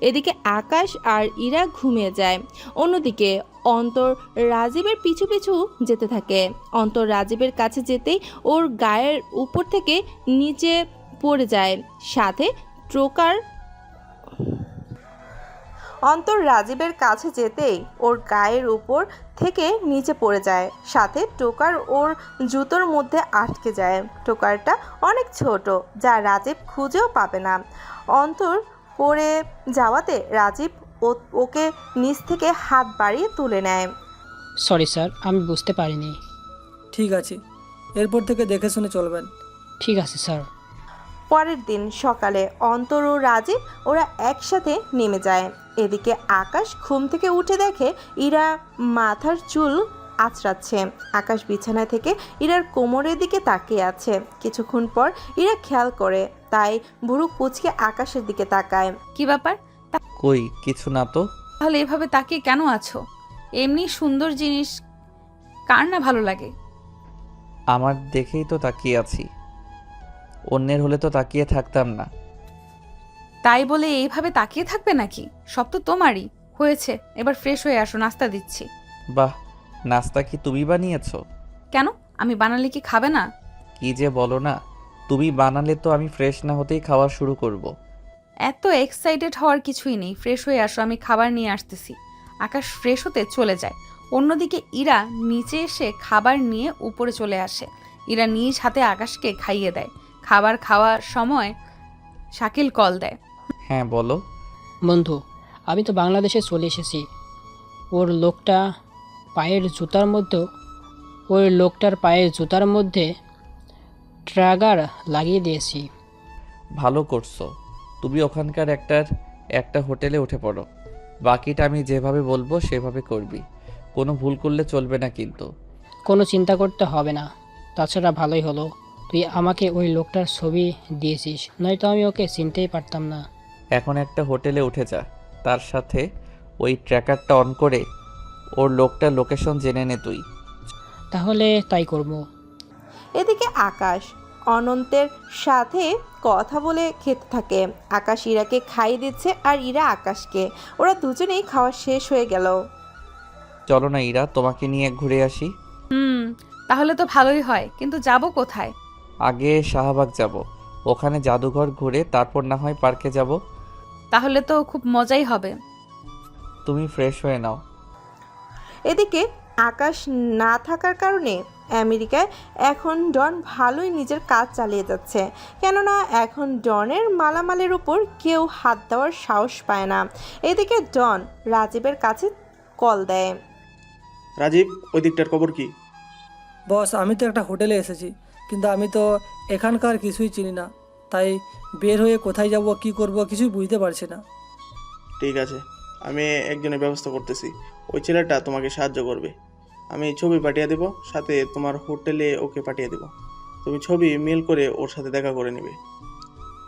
[SPEAKER 2] এদিকে আকাশ আর ইরা ঘুমিয়ে যায়। অন্যদিকে অন্তর রাজীবের পিছু পিছু যেতে থাকে। অন্তর রাজীবের কাছে যেতেই ওর গায়ের উপর থেকে নিচে পড়ে যায়, সাথে টোকার অন্তর রাজীবের কাছে যেতেই ওর গায়ের উপর থেকে নিচে পড়ে যায়, সাথে টোকার ওর জুতোর মধ্যে আটকে যায়। টোকারটা অনেক ছোট, যা রাজীব খুঁজেও পাবে না। অন্তর পড়ে যাওয়াতে রাজীব ওকে নিচ থেকে হাত বাড়িয়ে তুলে নেয়।
[SPEAKER 10] সরি স্যার, আমি বুঝতে পারিনি।
[SPEAKER 3] ঠিক আছে, এরপর থেকে দেখে শুনে চলবেন।
[SPEAKER 10] ঠিক আছে স্যার।
[SPEAKER 2] পরের দিন সকালে অন্তর ও রাজীব ওরা একসাথে নেমে যায়। এদিকে আকাশ ঘুম থেকে উঠে দেখে ইরা মাথার চুল আঁচড়াচ্ছে। আকাশ বিছানা থেকে ইরার কোমরের দিকে তাকিয়ে আছে। কিছুক্ষণ পর ইরা খেয়াল করে, তাই ভুরু কুঁচকে আকাশের দিকে তাকায়।
[SPEAKER 9] কি ব্যাপার?
[SPEAKER 1] কই কিছু না তো।
[SPEAKER 9] তাহলে এভাবে তাকিয়ে কেন আছো? এমনি সুন্দর জিনিস কার না ভালো লাগে?
[SPEAKER 1] আমার দেখেই তো তাকিয়ে আছি, অন্যের হলে তো তাকিয়ে থাকতাম না।
[SPEAKER 9] তাই বলে এইভাবে তাকিয়ে থাকবে নাকি? সব তো তোমারই। হয়েছে, এবার ফ্রেশ হয়ে আসো, নাস্তা দিচ্ছি।
[SPEAKER 1] বাহ, নাস্তা কি তুমি বানিয়েছো?
[SPEAKER 9] কেন, আমি বানালে কি খাবে না?
[SPEAKER 1] কি যে বলো না, তুমি বানালে তো আমি ফ্রেশ না হতেই খাওয়া শুরু করব।
[SPEAKER 9] এত এক্সাইটেড হওয়ার কিছুই নেই, ফ্রেশ হয়ে আসো, আমি খাবার নিয়ে আসতেছি। আকাশ ফ্রেশ হতে চলে যায়। অন্যদিকে ইরা নিচে এসে খাবার নিয়ে উপরে চলে আসে। ইরা নিজ হাতে আকাশকে খাইয়ে দেয়। খাবার খাওয়ার সময় শাকিল কল দেয়।
[SPEAKER 1] হ্যাঁ বলো।
[SPEAKER 10] বন্ধু, আমি তো বাংলাদেশে চলে এসেছি। ওর লোকটার পায়ের জুতার মধ্যে ট্র্যাগার লাগিয়ে দিয়েছি।
[SPEAKER 1] ভালো করছো। তুমি ওখানকার একটা হোটেলে উঠে পড়ো। বাকিটা আমি যেভাবে বলবো সেভাবে করবি। কোনো ভুল করলে চলবে না কিন্তু।
[SPEAKER 10] কোনো চিন্তা করতে হবে না। তাছাড়া ভালোই হলো তুই আমাকে ওই লোকটার ছবি দিয়েছিস, নয়তো আমি ওকে চিনতেই পারতাম না।
[SPEAKER 1] এখন একটা হোটেলে উঠে যা, তার সাথে ওই ট্র্যাকারটা অন করে ওর লোকটার লোকেশন জেনে নে তুই।
[SPEAKER 10] তাহলে তাই করব।
[SPEAKER 2] এদিকে আকাশ অনন্তের সাথে কথা বলে খেতে থাকে। আকাশ ইরাকে খাইয়ে দিচ্ছে আর ইরা আকাশকে। ওরা দুজনেই খাওয়া শেষ হয়ে গেল।
[SPEAKER 1] চলো না ইরা, তোমাকে নিয়ে ঘুরে আসি।
[SPEAKER 9] তাহলে তো ভালোই হয়, কিন্তু যাব কোথায়?
[SPEAKER 1] আগে শাহবাগ যাব, ওখানে জাদুঘর ঘুরে তারপর না হয় পার্কে যাব।
[SPEAKER 9] তাহলে তো খুব মজাই হবে।
[SPEAKER 1] তুমি ফ্রেশ হয়ে নাও।
[SPEAKER 2] এদিকে আকাশ না থাকার কারণে আমেরিকায় এখন ডন ভালোই নিজের কাজ চালিয়ে যাচ্ছে। কেননা এখন ডনের মালামালের উপর কেউ হাত দেওয়ার সাহস পায় না। এদিকে ডন রাজীবের কাছে কল দেয়।
[SPEAKER 8] রাজীব, ওই দিকটার খবর কি?
[SPEAKER 3] বস, আমি তো একটা হোটেলে এসেছি, কিন্তু আমি তো এখানকার কিছুই চিনি না, তাই বের হয়ে কোথায় যাব কি করব কিছুই বুঝতে পারছি না।
[SPEAKER 8] ঠিক আছে, আমি একজনের ব্যবস্থা করতেছি। ওই ছেলেটা তোমাকে সাহায্য করবে। আমি ছবি পাঠিয়ে দেবো, সাথে তোমার হোটেলে ওকে পাঠিয়ে দেবো। তুমি ছবি মেল করে ওর সাথে দেখা করে নেবে।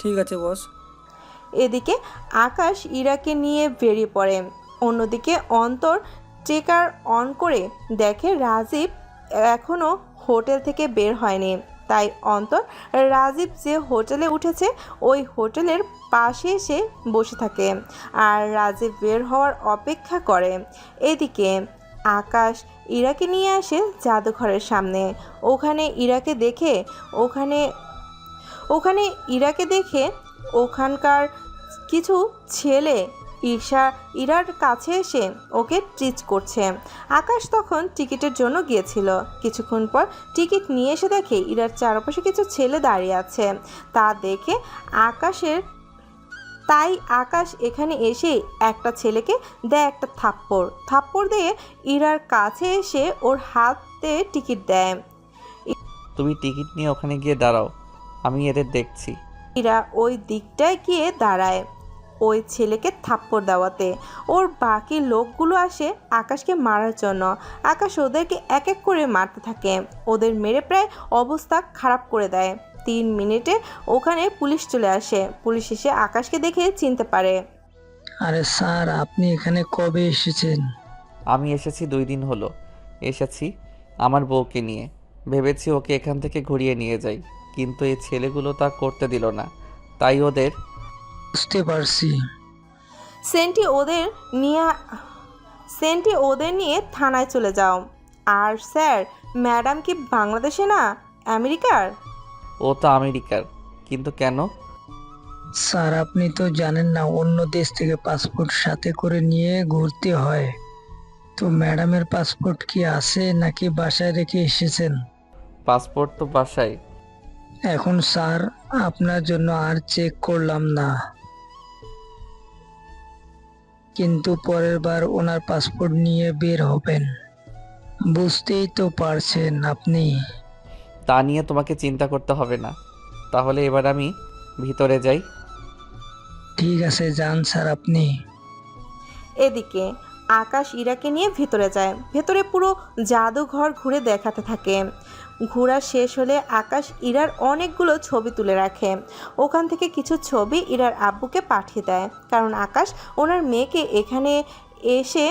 [SPEAKER 3] ঠিক আছে বস।
[SPEAKER 2] এদিকে আকাশ ইরাকে নিয়ে বেরিয়ে পড়ে। অন্যদিকে অন্তর ট্রেকার অন করে দেখে রাজীব এখনও হোটেল থেকে বের হয়নি। তাই অন্তর রাজীব যে হোটেলে উঠেছে ওই হোটেলের পাশে এসে বসে থাকে আর রাজীব বের হওয়ার অপেক্ষা করে। এদিকে আকাশ ইরাকে নিয়ে আসে জাদুঘরের সামনে। ওখানে ইরাকে দেখে ওখানকার কিছু ছেলে ইরার কাছে এসে ওকে ট্রিট করছে। আকাশ তখন টিকিটের জন্য গিয়েছিল। কিছুক্ষণ পর টিকিট নিয়ে এসে দেখে ইরার চারপাশে কিছু ছেলে দাঁড়িয়ে আছে। তা দেখে আকাশ এখানে এসে একটা ছেলেকে দেয় একটা থাপ্পড় দিয়ে ইরার কাছে এসে ওর হাতে টিকিট দেয়।
[SPEAKER 1] তুমি টিকিট নিয়ে ওখানে গিয়ে দাঁড়াও, আমি এদের দেখছি।
[SPEAKER 2] ইরা ওই দিকটায় গিয়ে দাঁড়ায় ওই ছেলেকে থাপ্পড় দেওয়াতে। ওর বাকি লোকগুলো আসে আকাশকে মারার জন্য। আকাশ ওদেরকে এক এক করে মারতে থাকে। ওদের মেরে প্রায় অবস্থা খারাপ করে দেয়। 3 মিনিটে ওখানে পুলিশ চলে আসে। পুলিশ এসে আকাশকে দেখে চিনতে পারে।
[SPEAKER 5] আরে স্যার, আপনি এখানে কবে এসেছেন?
[SPEAKER 1] আমি এসেছি 2 দিন হলো। এসেছি আমার বউকে নিয়ে, ভেবেছি ওকে এখান থেকে ঘুরিয়ে নিয়ে যাই, কিন্তু এই ছেলেগুলো তা করতে দিল না, তাই ওদের।
[SPEAKER 5] বুঝতে পারছি।
[SPEAKER 2] সেন্টি ওদের নিয়ে থানায় চলে যাও। আর স্যার, ম্যাডাম কি বাংলাদেশে না আমেরিকার?
[SPEAKER 1] ও তো আমেরিকার, কিন্তু কেন?
[SPEAKER 5] স্যার, আপনি তো জানেন না, অন্য দেশ থেকে পাসপোর্ট সাথে করে নিয়ে ঘুরতে হয়। তো ম্যাডামের পাসপোর্ট কি আছে নাকি বাসায় রেখে এসেছেন?
[SPEAKER 1] পাসপোর্ট তো বাসায়।
[SPEAKER 5] এখন স্যার, আপনার জন্য আর চেক করলাম না, কিন্তু পরের বার ওনার পাসপোর্ট নিয়ে বের হবেন। বুঝতেই তো পারছেন আপনি।
[SPEAKER 1] তা নিয়ে তোমাকে চিন্তা করতে হবে না। তাহলে এবার আমি ভিতরে যাই।
[SPEAKER 5] ঠিক আছে, যান স্যার আপনি।
[SPEAKER 2] এদিকে আকাশ ইরাকে নিয়ে ভেতরে যায়। ভেতরে পুরো জাদুঘর ঘুরে দেখাতে থাকে। ঘোরা শেষ হলে আকাশ ইরার অনেকগুলো ছবি তুলে রাখে। ওখান থেকে কিছু ছবি ইরার আব্বুকে পাঠিয়ে দেয়, কারণ আকাশ ওনার মেয়েকে এখানে এসে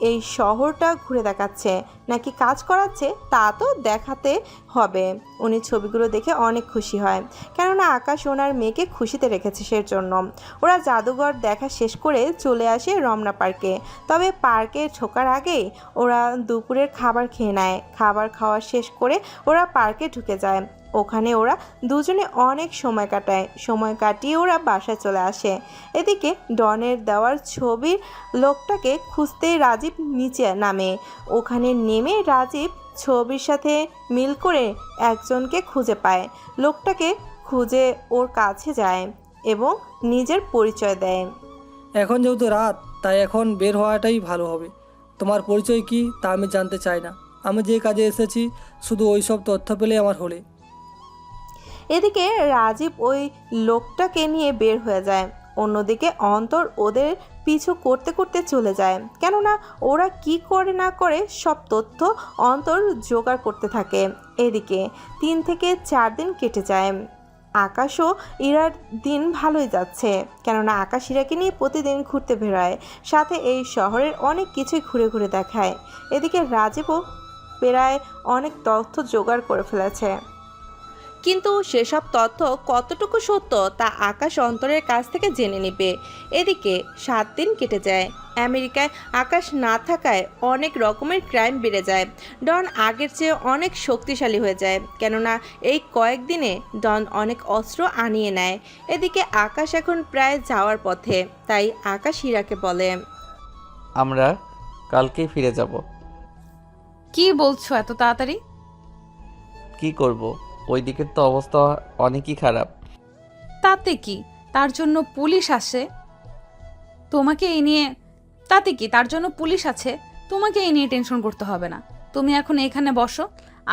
[SPEAKER 2] এই শহরটা ঘুরে দেখাচ্ছে নাকি কাজ করাচ্ছে তা তো দেখাতে হবে। উনি ছবিগুলো দেখে অনেক খুশি হয়, কেননা আকাশ ওনার মেয়েকে খুশিতে রেখেছে সেজন্য। ওরা জাদুঘর দেখা শেষ করে চলে আসে রমনা পার্কে। তবে পার্কে ঢোকার আগেই ওরা দুপুরের খাবার খেয়ে নেয়। খাবার খাওয়া শেষ করে ওরা পার্কে ঢুকে যায়। ওখানে ওরা দুজনে অনেক সময় কাটায়। সময় কাটিয়ে ওরা বাসায় চলে আসে। এদিকে ডনের দেওয়ার ছবির লোকটাকে খুঁজতেই রাজীব নিচে নামে। ওখানে নেমে রাজীব ছবির সাথে মিল করে একজনকে খুঁজে পায়। লোকটাকে খুঁজে ওর কাছে যায় এবং নিজের পরিচয় দেয়।
[SPEAKER 3] এখন যেহেতু রাত, তাই এখন বের হওয়াটাই ভালো হবে। তোমার পরিচয় কি তা আমি জানতে চাই না। আমি যে কাজে এসেছি শুধু ওই সব তথ্য পেলে আমার হলে।
[SPEAKER 2] এদিকে রাজীব ওই লোকটাকে নিয়ে বের হয়ে যায়। অন্যদিকে অন্তর ওদের পিছু করতে করতে চলে যায়, কেননা ওরা কি করে না করে সব তথ্য অন্তর জোগাড় করতে থাকে। এদিকে 3 থেকে 4 দিন কেটে যায়। আকাশও ইরার দিন ভালোই যাচ্ছে, কেননা আকাশ ইরাকে নিয়ে প্রতিদিন ঘুরতে বেরোয়, সাথে এই শহরের অনেক কিছুই ঘুরে ঘুরে দেখায়। এদিকে রাজীবও প্রায় অনেক তথ্য জোগাড় করে ফেলেছে, কিন্তু সেসব তথ্য কতটুকু সত্য তা আকাশ অন্তরের কাছ থেকে জেনে নেবে। এদিকে 7 দিন কেটে যায়। আমেরিকায় আকাশ না থাকায় অনেক রকমের ক্রাইম বেড়ে যায়। ডন আগের চেয়ে অনেক শক্তিশালী হয়ে যায়, কেননা এই কয়েকদিনে ডন অনেক অস্ত্র আনিয়ে নেয়। এদিকে আকাশ এখন প্রায় যাওয়ার পথে, তাই আকাশ হীরাকে বলে,
[SPEAKER 1] আমরা কালকেই ফিরে যাব।
[SPEAKER 9] কি বলছো এত তাড়াতাড়ি?
[SPEAKER 1] কি করব, ওই দিকের তো অবস্থা অনেকই খারাপ।
[SPEAKER 9] তাতে কি, তার জন্য পুলিশ আসে। তোমাকে এই নিয়ে তাতে কি, তার জন্য পুলিশ আছে, তোমাকে এই নিয়ে টেনশন করতে হবে না। তুমি এখন এখানে বসো,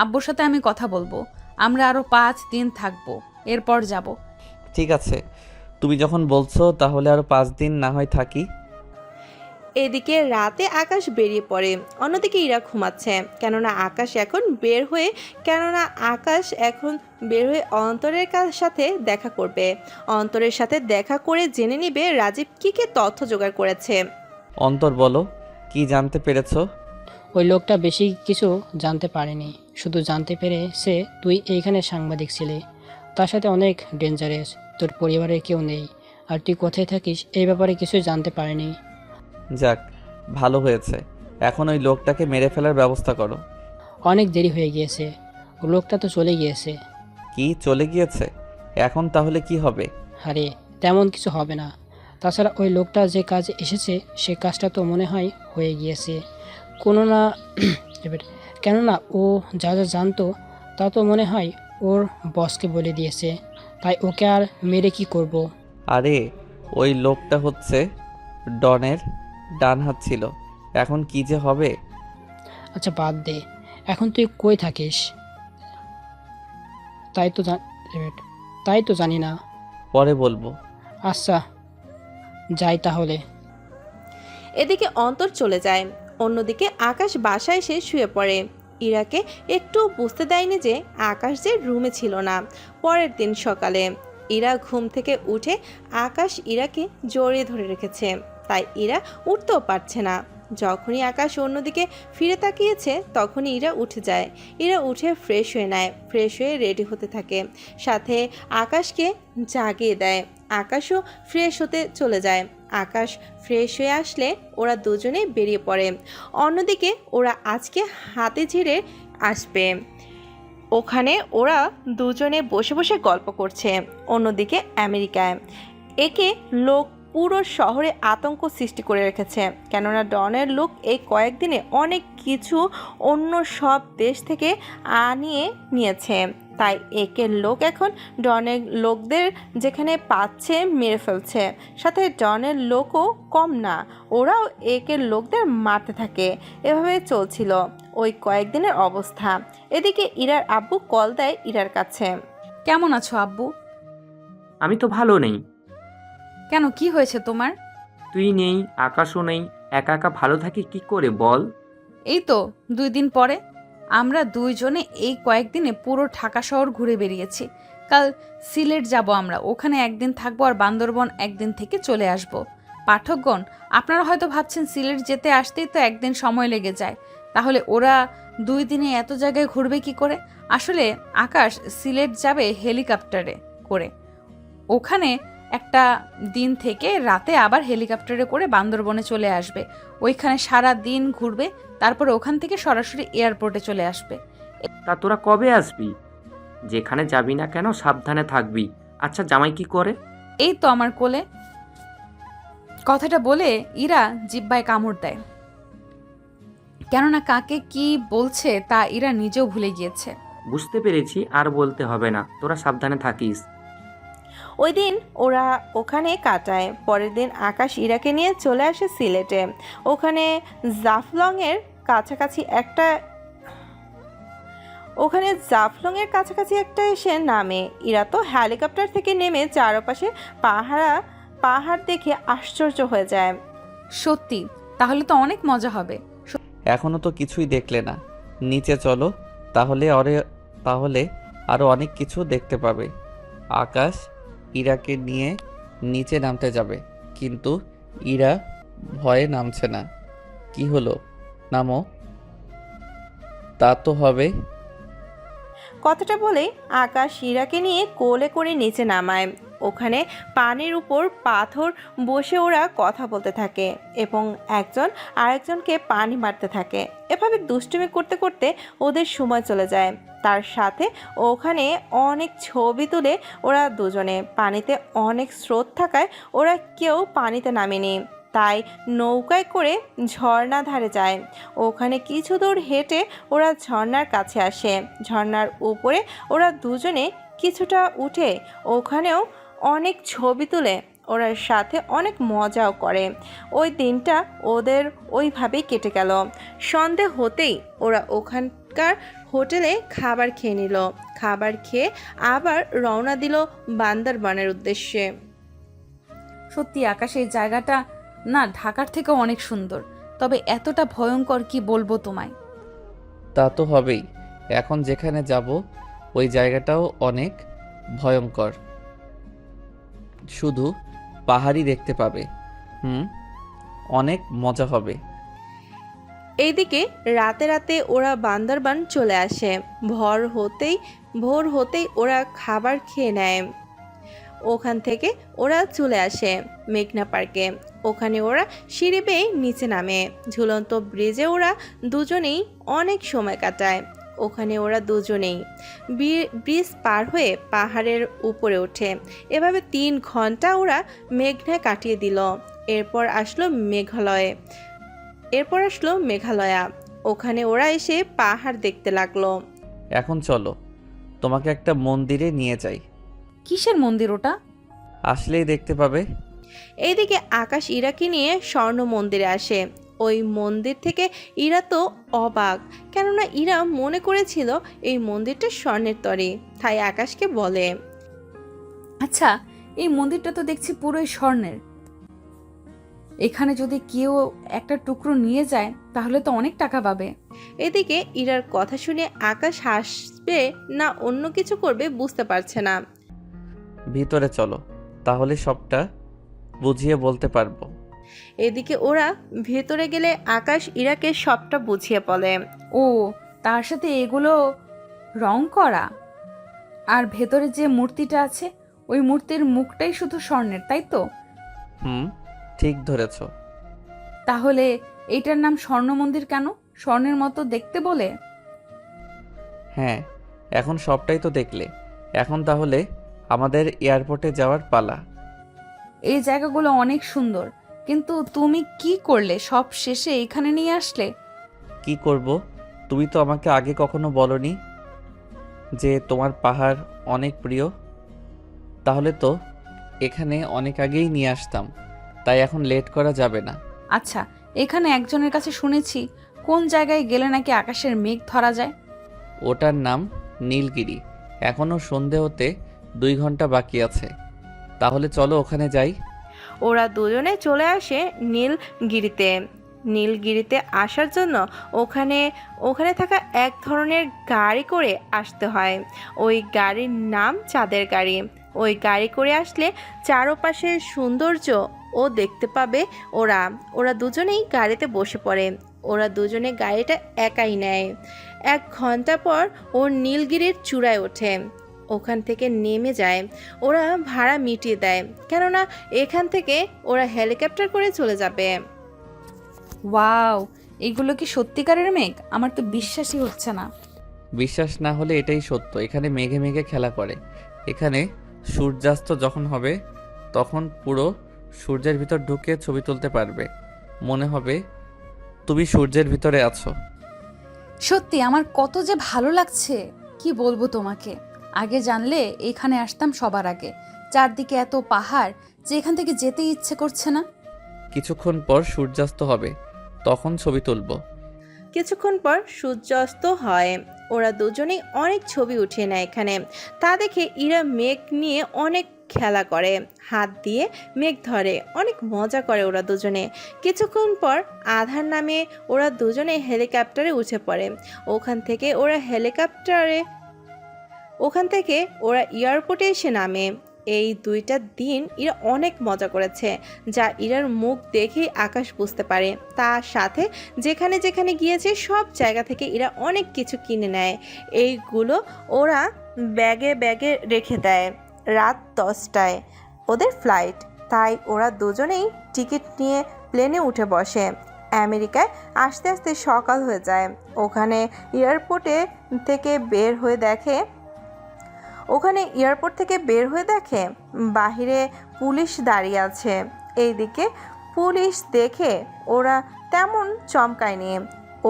[SPEAKER 9] আব্বুর সাথে আমি কথা বলবো। আমরা আরো 5 দিন থাকবো, এরপর যাব।
[SPEAKER 1] ঠিক আছে, তুমি যখন বলছো তাহলে আরো 5 দিন না হয় থাকি।
[SPEAKER 2] এদিকে রাতে আকাশ বেরিয়ে পড়ে। অন্যদিকে ইরা ঘুমাচ্ছে, কেননা আকাশ এখন বের হয়ে অন্তরের সাথে দেখা করবে। অন্তরের সাথে দেখা করে জেনে নিবে রাজীব কী তথ্য জোগাড় করেছে।
[SPEAKER 1] অন্তর বলো, কি জানতে পেরেছো?
[SPEAKER 10] ওই লোকটা বেশি কিছু জানতে পারেনি, শুধু জানতে পেরেছে তুই এইখানে সাংবাদিক ছিলি, তার সাথে অনেক ডেঞ্জারাস, তোর পরিবারের কেউ নেই, আর তুই কোথায় থাকিস এই ব্যাপারে কিছুই জানতে পারেনি।
[SPEAKER 1] যাক, ভালো হয়েছে। এখন ওই লোকটাকে মেরে ফেলার ব্যবস্থা করো।
[SPEAKER 10] অনেক দেরি হয়ে গিয়েছে, ও লোকটা তো চলে গিয়েছে।
[SPEAKER 1] কি চলে গিয়েছে? এখন তাহলে কি হবে?
[SPEAKER 10] আরে তেমন কিছু হবে না, তাছাড়া ওই লোকটা যে কাজে এসেছে সে কাজটা তো মনে হয় হয়ে গিয়েছে কোনো না এবার, কেননা ও যা যা জানতো তা তো মনে হয় ওর বসকে বলে দিয়েছে, তাই ওকে আর মেরে কি করব।
[SPEAKER 1] আরে ওই লোকটা হচ্ছে ডনের ডান হাত ছিল, এখন কি যে হবে।
[SPEAKER 10] আচ্ছা বাদ দে, এখন তুই কই থাকিস? তাই তো জানি না।
[SPEAKER 1] পরে বলবো।
[SPEAKER 10] আচ্ছা যাই তাহলে।
[SPEAKER 2] এদিকে অন্তর চলে যায়। অন্যদিকে আকাশ বাসায় এসে শুয়ে পড়ে। ইরাকে একটু বুঝতে দেয়নি যে আকাশ যে রুমে ছিল না। পরের দিন সকালে ইরা ঘুম থেকে উঠে আকাশ ইরাকে জড়িয়ে ধরে রেখেছে, তাই ইরা উঠতেও পারছে না। যখনই আকাশ অন্যদিকে ফিরে তাকিয়েছে তখনই ইরা উঠে যায়। ইরা উঠে ফ্রেশ হয়ে নেয়, ফ্রেশ হয়ে রেডি হতে থাকে, সাথে আকাশকে জাগিয়ে দেয়। আকাশও ফ্রেশ হতে চলে যায়। আকাশ ফ্রেশ হয়ে আসলে ওরা দুজনে বেরিয়ে পড়ে। অন্যদিকে ওরা আজকে হাতে ঝিরে আসবে। ওখানে ওরা দুজনে বসে বসে গল্প করছে। অন্যদিকে আমেরিকায় একে লোক পুরো শহরে আতঙ্ক সৃষ্টি করে রেখেছে, কেননা ডনের লোক এই কয়েকদিনে অনেক কিছু অন্য সব দেশ থেকে আনিয়ে নিয়েছে। তাই একের লোক এখন ডনের লোকদের যেখানে পাচ্ছে মেরে ফেলছে, সাথে ডনের লোকও কম না, ওরাও একের লোকদের মারতে থাকে। এভাবে চলছিল। ওই কয়েকদিনের অবস্থা। এদিকে ইরার আব্বু কল দেয় ইরার কাছে।
[SPEAKER 9] কেমন আছো আব্বু?
[SPEAKER 4] আমি তো ভালো নেই।
[SPEAKER 9] কেন, কি হয়েছে তোমার?
[SPEAKER 4] তুই নেই, আকাশও নেই, একা একা ভালো থাকি কি করে বল?
[SPEAKER 9] এই তো 2 দিন পরে আমরা দুইজনে এই কয়েকদিনে পুরো ঢাকা শহর ঘুরে বেরিয়েছি। কাল সিলেট যাব আমরা, ওখানে একদিন থাকবো আর বান্দরবন একদিন থেকে চলে আসব। পাঠকগণ, আপনারা হয়তো ভাবছেন সিলেট যেতে আসতেই তো একদিন সময় লেগে যায়, তাহলে ওরা 2 দিনে এত জায়গায় ঘুরবে কি করে? আসলে আকাশ সিলেট যাবে হেলিকপ্টারে করে, ওখানে একটা দিন থেকে রাতে আবার হেলিকপ্টারে করে বান্দরবনে চলে আসবে, ওইখানে সারা দিন ঘুরবে, তারপরে ওখান থেকে সরাসরি এয়ারপোর্টে চলে আসবে।
[SPEAKER 4] তা তোরা কবে আসবি? যেখানে যাবি না কেন সাবধানে থাকবি। আচ্ছা, জামাই কি করে?
[SPEAKER 9] এই তো আমার কোলে। কথাটা বলে ইরা জিব্বায় কামড় দেয়, কেননা কাকে কি বলছে তা ইরা নিজেও ভুলে গিয়েছে।
[SPEAKER 4] বুঝতে পেরেছি, আর বলতে হবে না, তোরা সাবধানে থাকিস।
[SPEAKER 2] ওই দিন ওরা ওখানে কাটায়। পরের দিন আকাশ ইরাকে নিয়ে চলে আসে সিলেটে। ওখানে জাফলংয়ের কাছাকাছি একটা এসে নামে। ইরা তো হেলিকপ্টার থেকে নেমে চারপাশে পাহাড় দেখে আশ্চর্য হয়ে যায়।
[SPEAKER 9] সত্যি, তাহলে তো অনেক মজা হবে।
[SPEAKER 1] এখনো তো কিছুই দেখলে না, নিচে চলো, তাহলে আরো অনেক কিছু দেখতে পাবে। আকাশ ইরাকে নিয়ে নিচে নামতে যাবে, কিন্তু ইরা ভয়ে নামছে না। কি হলো, নামো। তা তো হবে।
[SPEAKER 2] কথাটা বলে আকাশ ইরাকে নিয়ে কোলে করে নিচে নামায়। ওখানে পানির উপর পাথর বসে ওরা কথা বলতে থাকে এবং একজন আরেকজনকে পানি মারতে থাকে। এভাবে দুষ্টুমি করতে করতে ওদের সময় চলে যায়। তার সাথে ওখানে অনেক ছবি তুলে ওরা দুজনে। পানিতে অনেক স্রোত থাকায় ওরা কেউ পানিতে নামেনি, তাই নৌকায় করে ঝর্ণা ধারে যায়। ওখানে কিছু দূর হেঁটে ওরা ঝর্ণার কাছে আসে। ঝর্ণার উপরে ওরা দুজনে কিছুটা উঠে ওখানেও অনেক ছবি তুলে ওরা সাথে অনেক মজাও করে। ওই দিনটা ওদের ওইভাবেই কেটে গেল। সন্ধে হতেই ওরা ওখানকার হোটেলে খাবার খেয়ে নিল। খাবার খেয়ে আবার রওনা দিল বান্দরবানের উদ্দেশ্যে।
[SPEAKER 9] সত্যি আকাশ, এই জায়গাটা না ঢাকার থেকেও অনেক সুন্দর, তবে এতটা ভয়ঙ্কর কি বলবো তোমায়।
[SPEAKER 1] তা তো হবেই, এখন যেখানে যাব ওই জায়গাটাও অনেক ভয়ঙ্কর, শুধু পাহাড়ই দেখতে পাবে। অনেক মজা হবে।
[SPEAKER 2] এইদিকে রাতে রাতে ওরা বান্দরবান চলে আসে। ভোর হতেই ওরা খাবার খেয়ে নেয়। ওখান থেকে ওরা চলে আসে মেঘনা পার্কে। ওখানে ওরা সিঁড়ি বেয়ে নিচে নামে। ঝুলন্ত ব্রিজে ওরা দুজনেই অনেক সময় কাটায়। ওখানে ওরা দুজনেই ব্রিজ পার হয়ে পাহাড়ের উপরে ওঠে। এভাবে 3 ঘন্টা ওরা মেঘনায় কাটিয়ে দিল। এরপর আসলো মেঘালয়া। ওখানে ওরা এসে পাহাড় দেখতে লাগলো।
[SPEAKER 1] এখন চলো, তোমাকে একটা মন্দিরে নিয়ে যাই।
[SPEAKER 9] কিসের মন্দির ওটা?
[SPEAKER 1] আসলেই দেখতে পাবে।
[SPEAKER 2] এইদিকে আকাশ ইরাকে নিয়ে স্বর্ণ মন্দিরে আসে। ওই মন্দির থেকে ইরা তো অবাক, কেননা ইরা মনে করেছিল এই মন্দিরটা স্বর্ণের তরী। তাই আকাশকে বলে,
[SPEAKER 9] আচ্ছা, এই মন্দিরটা তো দেখছি পুরোই স্বর্ণের। এখানে যদি কেউ একটা টুকরো নিয়ে যায় তাহলে তো অনেক টাকা পাবে।
[SPEAKER 2] এদিকে ইরার কথা শুনে আকাশ হাসবে না অন্য কিছু করবে বুঝতে পারছে না।
[SPEAKER 1] ভিতরে চলো, তাহলে সবটা বুঝিয়ে বলতে পারবো।
[SPEAKER 2] এদিকে ওরা ভেতরে গেলে আকাশ ইরাকে সবটা বুঝিয়ে বলে।
[SPEAKER 9] ও, তার সাথে এগুলো রং করা, আর ভেতরে যে মূর্তিটা আছে ওই মূর্তির মুখটাই শুধু স্বর্ণের, তাই তো?
[SPEAKER 1] ঠিক ধরেছ।
[SPEAKER 9] তাহলে এইটার নাম স্বর্ণ মন্দির কেন? স্বর্ণের মতো দেখতে বলে?
[SPEAKER 1] হ্যাঁ, এখন সবটাই তো দেখলে, এখন তাহলে আমাদের এয়ারপোর্টে যাওয়ার পালা।
[SPEAKER 9] এই জায়গাগুলো অনেক সুন্দর, কিন্তু তুমি কি করলে সব শেষে এখানে নিয়ে আসলে?
[SPEAKER 1] কি করব? তুমি তো আমাকে আগে কখনো বলনি যে তোমার পাহাড় অনেক প্রিয়। তাহলে তো এখানে অনেক আগেই নিয়ে আসতাম, তাই এখন লেট করা যাবে না।
[SPEAKER 9] আচ্ছা, এখানে একজনের কাছে শুনেছি কোন জায়গায় গেলে নাকি আকাশের মেঘ ধরা যায়?
[SPEAKER 1] ওটার নাম নীলগিরি। এখনও সন্ধে হতে 2 ঘন্টা বাকি আছে। তাহলে চলো ওখানে যাই।
[SPEAKER 2] ওরা দুজনে চলে আসে নীলগিরিতে। নীলগিরিতে আসার জন্য ওখানে ওখানে থাকা এক ধরনের গাড়ি করে আসতে হয়। ওই গাড়ির নাম চাঁদের গাড়ি। ওই গাড়ি করে আসলে চারপাশের সৌন্দর্য ও দেখতে পাবে। ওরা ওরা দুজনেই গাড়িতে বসে পড়ে। ওরা দুজনে গাড়িটা একাই নেয়। 1 ঘন্টা পর ও নীলগিরির চূড়ায় ওঠে। ওখান থেকে নেমে যায়। ওরা ভাড়া মিটিয়ে দেয়, কেননা এখান থেকে ওরা হেলিকপ্টার করে চলে যাবে।
[SPEAKER 9] ওয়াও, এগুলো কি সত্যিকারের মেঘ? আমার তো বিশ্বাসই হচ্ছে না।
[SPEAKER 1] বিশ্বাস না হলে এটাই সত্য। এখানে মেঘে মেঘে খেলা করে। এখানে সূর্যাস্ত যখন হবে তখন পুরো সূর্যের ভিতর ঢুকে ছবি তুলতে পারবে। মনে হবে তুমি সূর্যের ভিতরে আছো।
[SPEAKER 9] সত্যি আমার কত যে ভালো লাগছে, কি বলবো তোমাকে। আগে জানলে এখানে আসতাম সবার আগে। চারদিকে এত পাহাড় যে এখান থেকে যেতেই ইচ্ছে করছে না।
[SPEAKER 1] কিছুক্ষণ পর সূর্যাস্ত হবে, তখন ছবি তুলব।
[SPEAKER 2] কিছুক্ষণ পর সূর্যাস্ত হয়। ওরা দুজনেই অনেক ছবি উঠিয়ে নেয় এখানে। তা দেখে ইরা মেঘ নিয়ে অনেক খেলা করে, হাত দিয়ে মেঘ ধরে, অনেক মজা করে ওরা দুজনে। কিছুক্ষণ পর আধার নামে ওরা দুজনে হেলিকপ্টারে উঠে পড়ে। ওখান থেকে ওরা এয়ারপোর্টে এসে নামে। এই 2টা দিন ইরা অনেক মজা করেছে, যা ইরার মুখ দেখেই আকাশ বুঝতে পারে। তার সাথে যেখানে যেখানে গিয়েছে সব জায়গা থেকে ইরা অনেক কিছু কিনে নেয়। এইগুলো ওরা ব্যাগে ব্যাগে রেখে দেয়। রাত 10টায় ওদের ফ্লাইট, তাই ওরা দুজনেই টিকিট নিয়ে প্লেনে উঠে বসে। আমেরিকায় আসতে আসতে সকাল হয়ে যায়। ওখানে এয়ারপোর্ট থেকে বের হয়ে দেখে বাহিরে পুলিশ দাঁড়িয়ে আছে। এইদিকে পুলিশ দেখে ওরা তেমন চমকায়নি।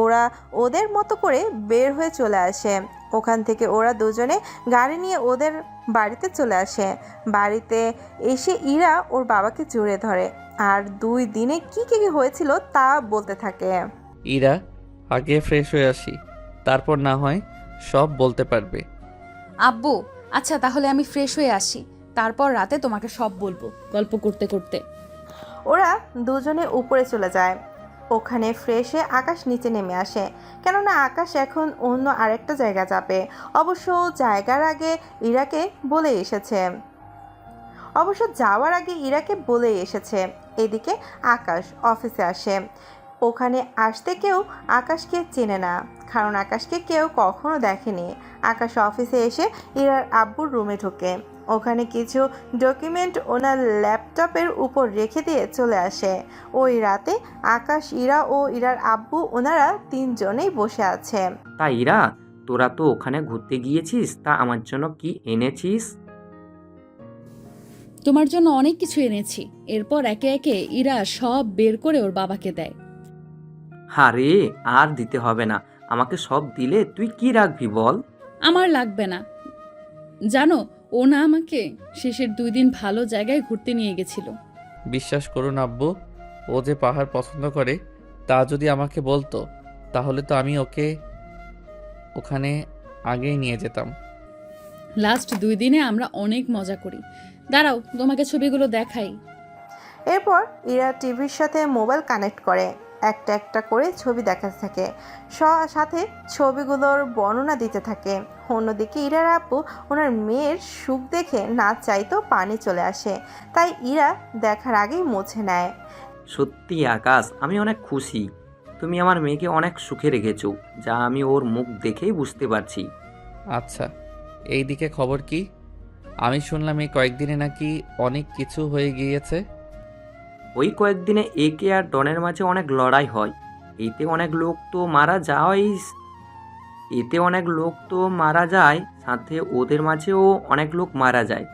[SPEAKER 2] ওরা ওদের মতো করে বের হয়ে চলে আসে। ওখান থেকে ওরা দুজনে গাড়ি নিয়ে ওদের বাড়িতে চলে আসে। বাড়িতে এসে ইরা ওর বাবাকে জড়িয়ে ধরে আর 2 দিনে কি কি হয়েছিল তা বলতে থাকে।
[SPEAKER 1] ইরা, আগে ফ্রেশ হয়ে আসি, তারপর না হয় সব বলতে পারবে।
[SPEAKER 9] আব্বু, আচ্ছা তাহলে আমি ফ্রেশ হয়ে আসি, তারপর রাতে তোমাকে সব বলবো গল্প করতে করতে।
[SPEAKER 2] ওরা দুজনে উপরে চলে যায়। ওখানে ফ্রেশ হয়ে আকাশ নিচে নেমে আসে, কেননা আকাশ এখন অন্য আরেকটা জায়গা যাবে। অবশ্য যাওয়ার আগে ইরাকে বলে এসেছে। এদিকে আকাশ অফিসে আসে। ওখানে আসতে কেউ আকাশকে চেনে না, কারণ আকাশকে কেউ কখনো দেখেনি। আকাশ অফিসে এসে ইরার আব্বুর রুমে ঢোকে। ওখানে কিছু ডকুমেন্ট ওনার ল্যাপটপের উপর রেখে দিয়ে চলে আসে। ওই রাতে আকাশ, ইরা ও ইরার আব্বু ওনারা 3 জনেই বসে আছে।
[SPEAKER 4] তা ইরা, তোরা তো ওখানে ঘুরতে গিয়েছিস, তা আমার জন্য কি এনেছিস?
[SPEAKER 9] তোমার জন্য অনেক কিছু এনেছি। এরপর একে একে ইরা সব বের করে ওর বাবাকে দেয়।
[SPEAKER 4] আরে আর দিতে হবে না, আমাকে সব দিলে তুই কি রাখবি বল?
[SPEAKER 9] আমার লাগবে না। জানো, ও না আমাকে শেষের 2 দিন ভালো জায়গায় ঘুরতে নিয়ে গেছিল।
[SPEAKER 1] বিশ্বাস করুন আব্বু, ও যে পাহাড় পছন্দ করে তা যদি আমাকে বলতো তাহলে তো আমি ওকে ওখানে আগেই নিয়ে যেতাম।
[SPEAKER 9] লাস্ট 2 দিনে আমরা অনেক মজা করি। দাঁড়াও, তোমাকে ছবিগুলো দেখাই।
[SPEAKER 2] এরপর ইরা টিভির সাথে মোবাইল কানেক্ট করে একটা একটা করে ছবি দেখাতে থাকে, সাথে ছবিগুলোর বর্ণনা দিতে থাকে। অন্যদিকে ইরার আব্বু ওনার মেয়ের সুখ দেখে না চাইতেও পানি চলে আসে, তাই ইরা দেখার আগেই মুছে নেয়।
[SPEAKER 4] সত্যি আকাশ, আমি অনেক খুশি। তুমি আমার মেয়েকে অনেক সুখে রেখেছো, যা আমি ওর মুখ দেখেই বুঝতে পারছি।
[SPEAKER 1] আচ্ছা, এই দিকে খবর কি? আমি শুনলাম এই কয়েকদিনে নাকি অনেক কিছু হয়ে গিয়েছে।
[SPEAKER 4] ওই কয়েকদিনে একে আর ডনের মাঝে অনেক লড়াই হয়। এতে অনেক লোক তো মারা যায়, সাথে ওদের মাঝেও অনেক লোক মারা যায়।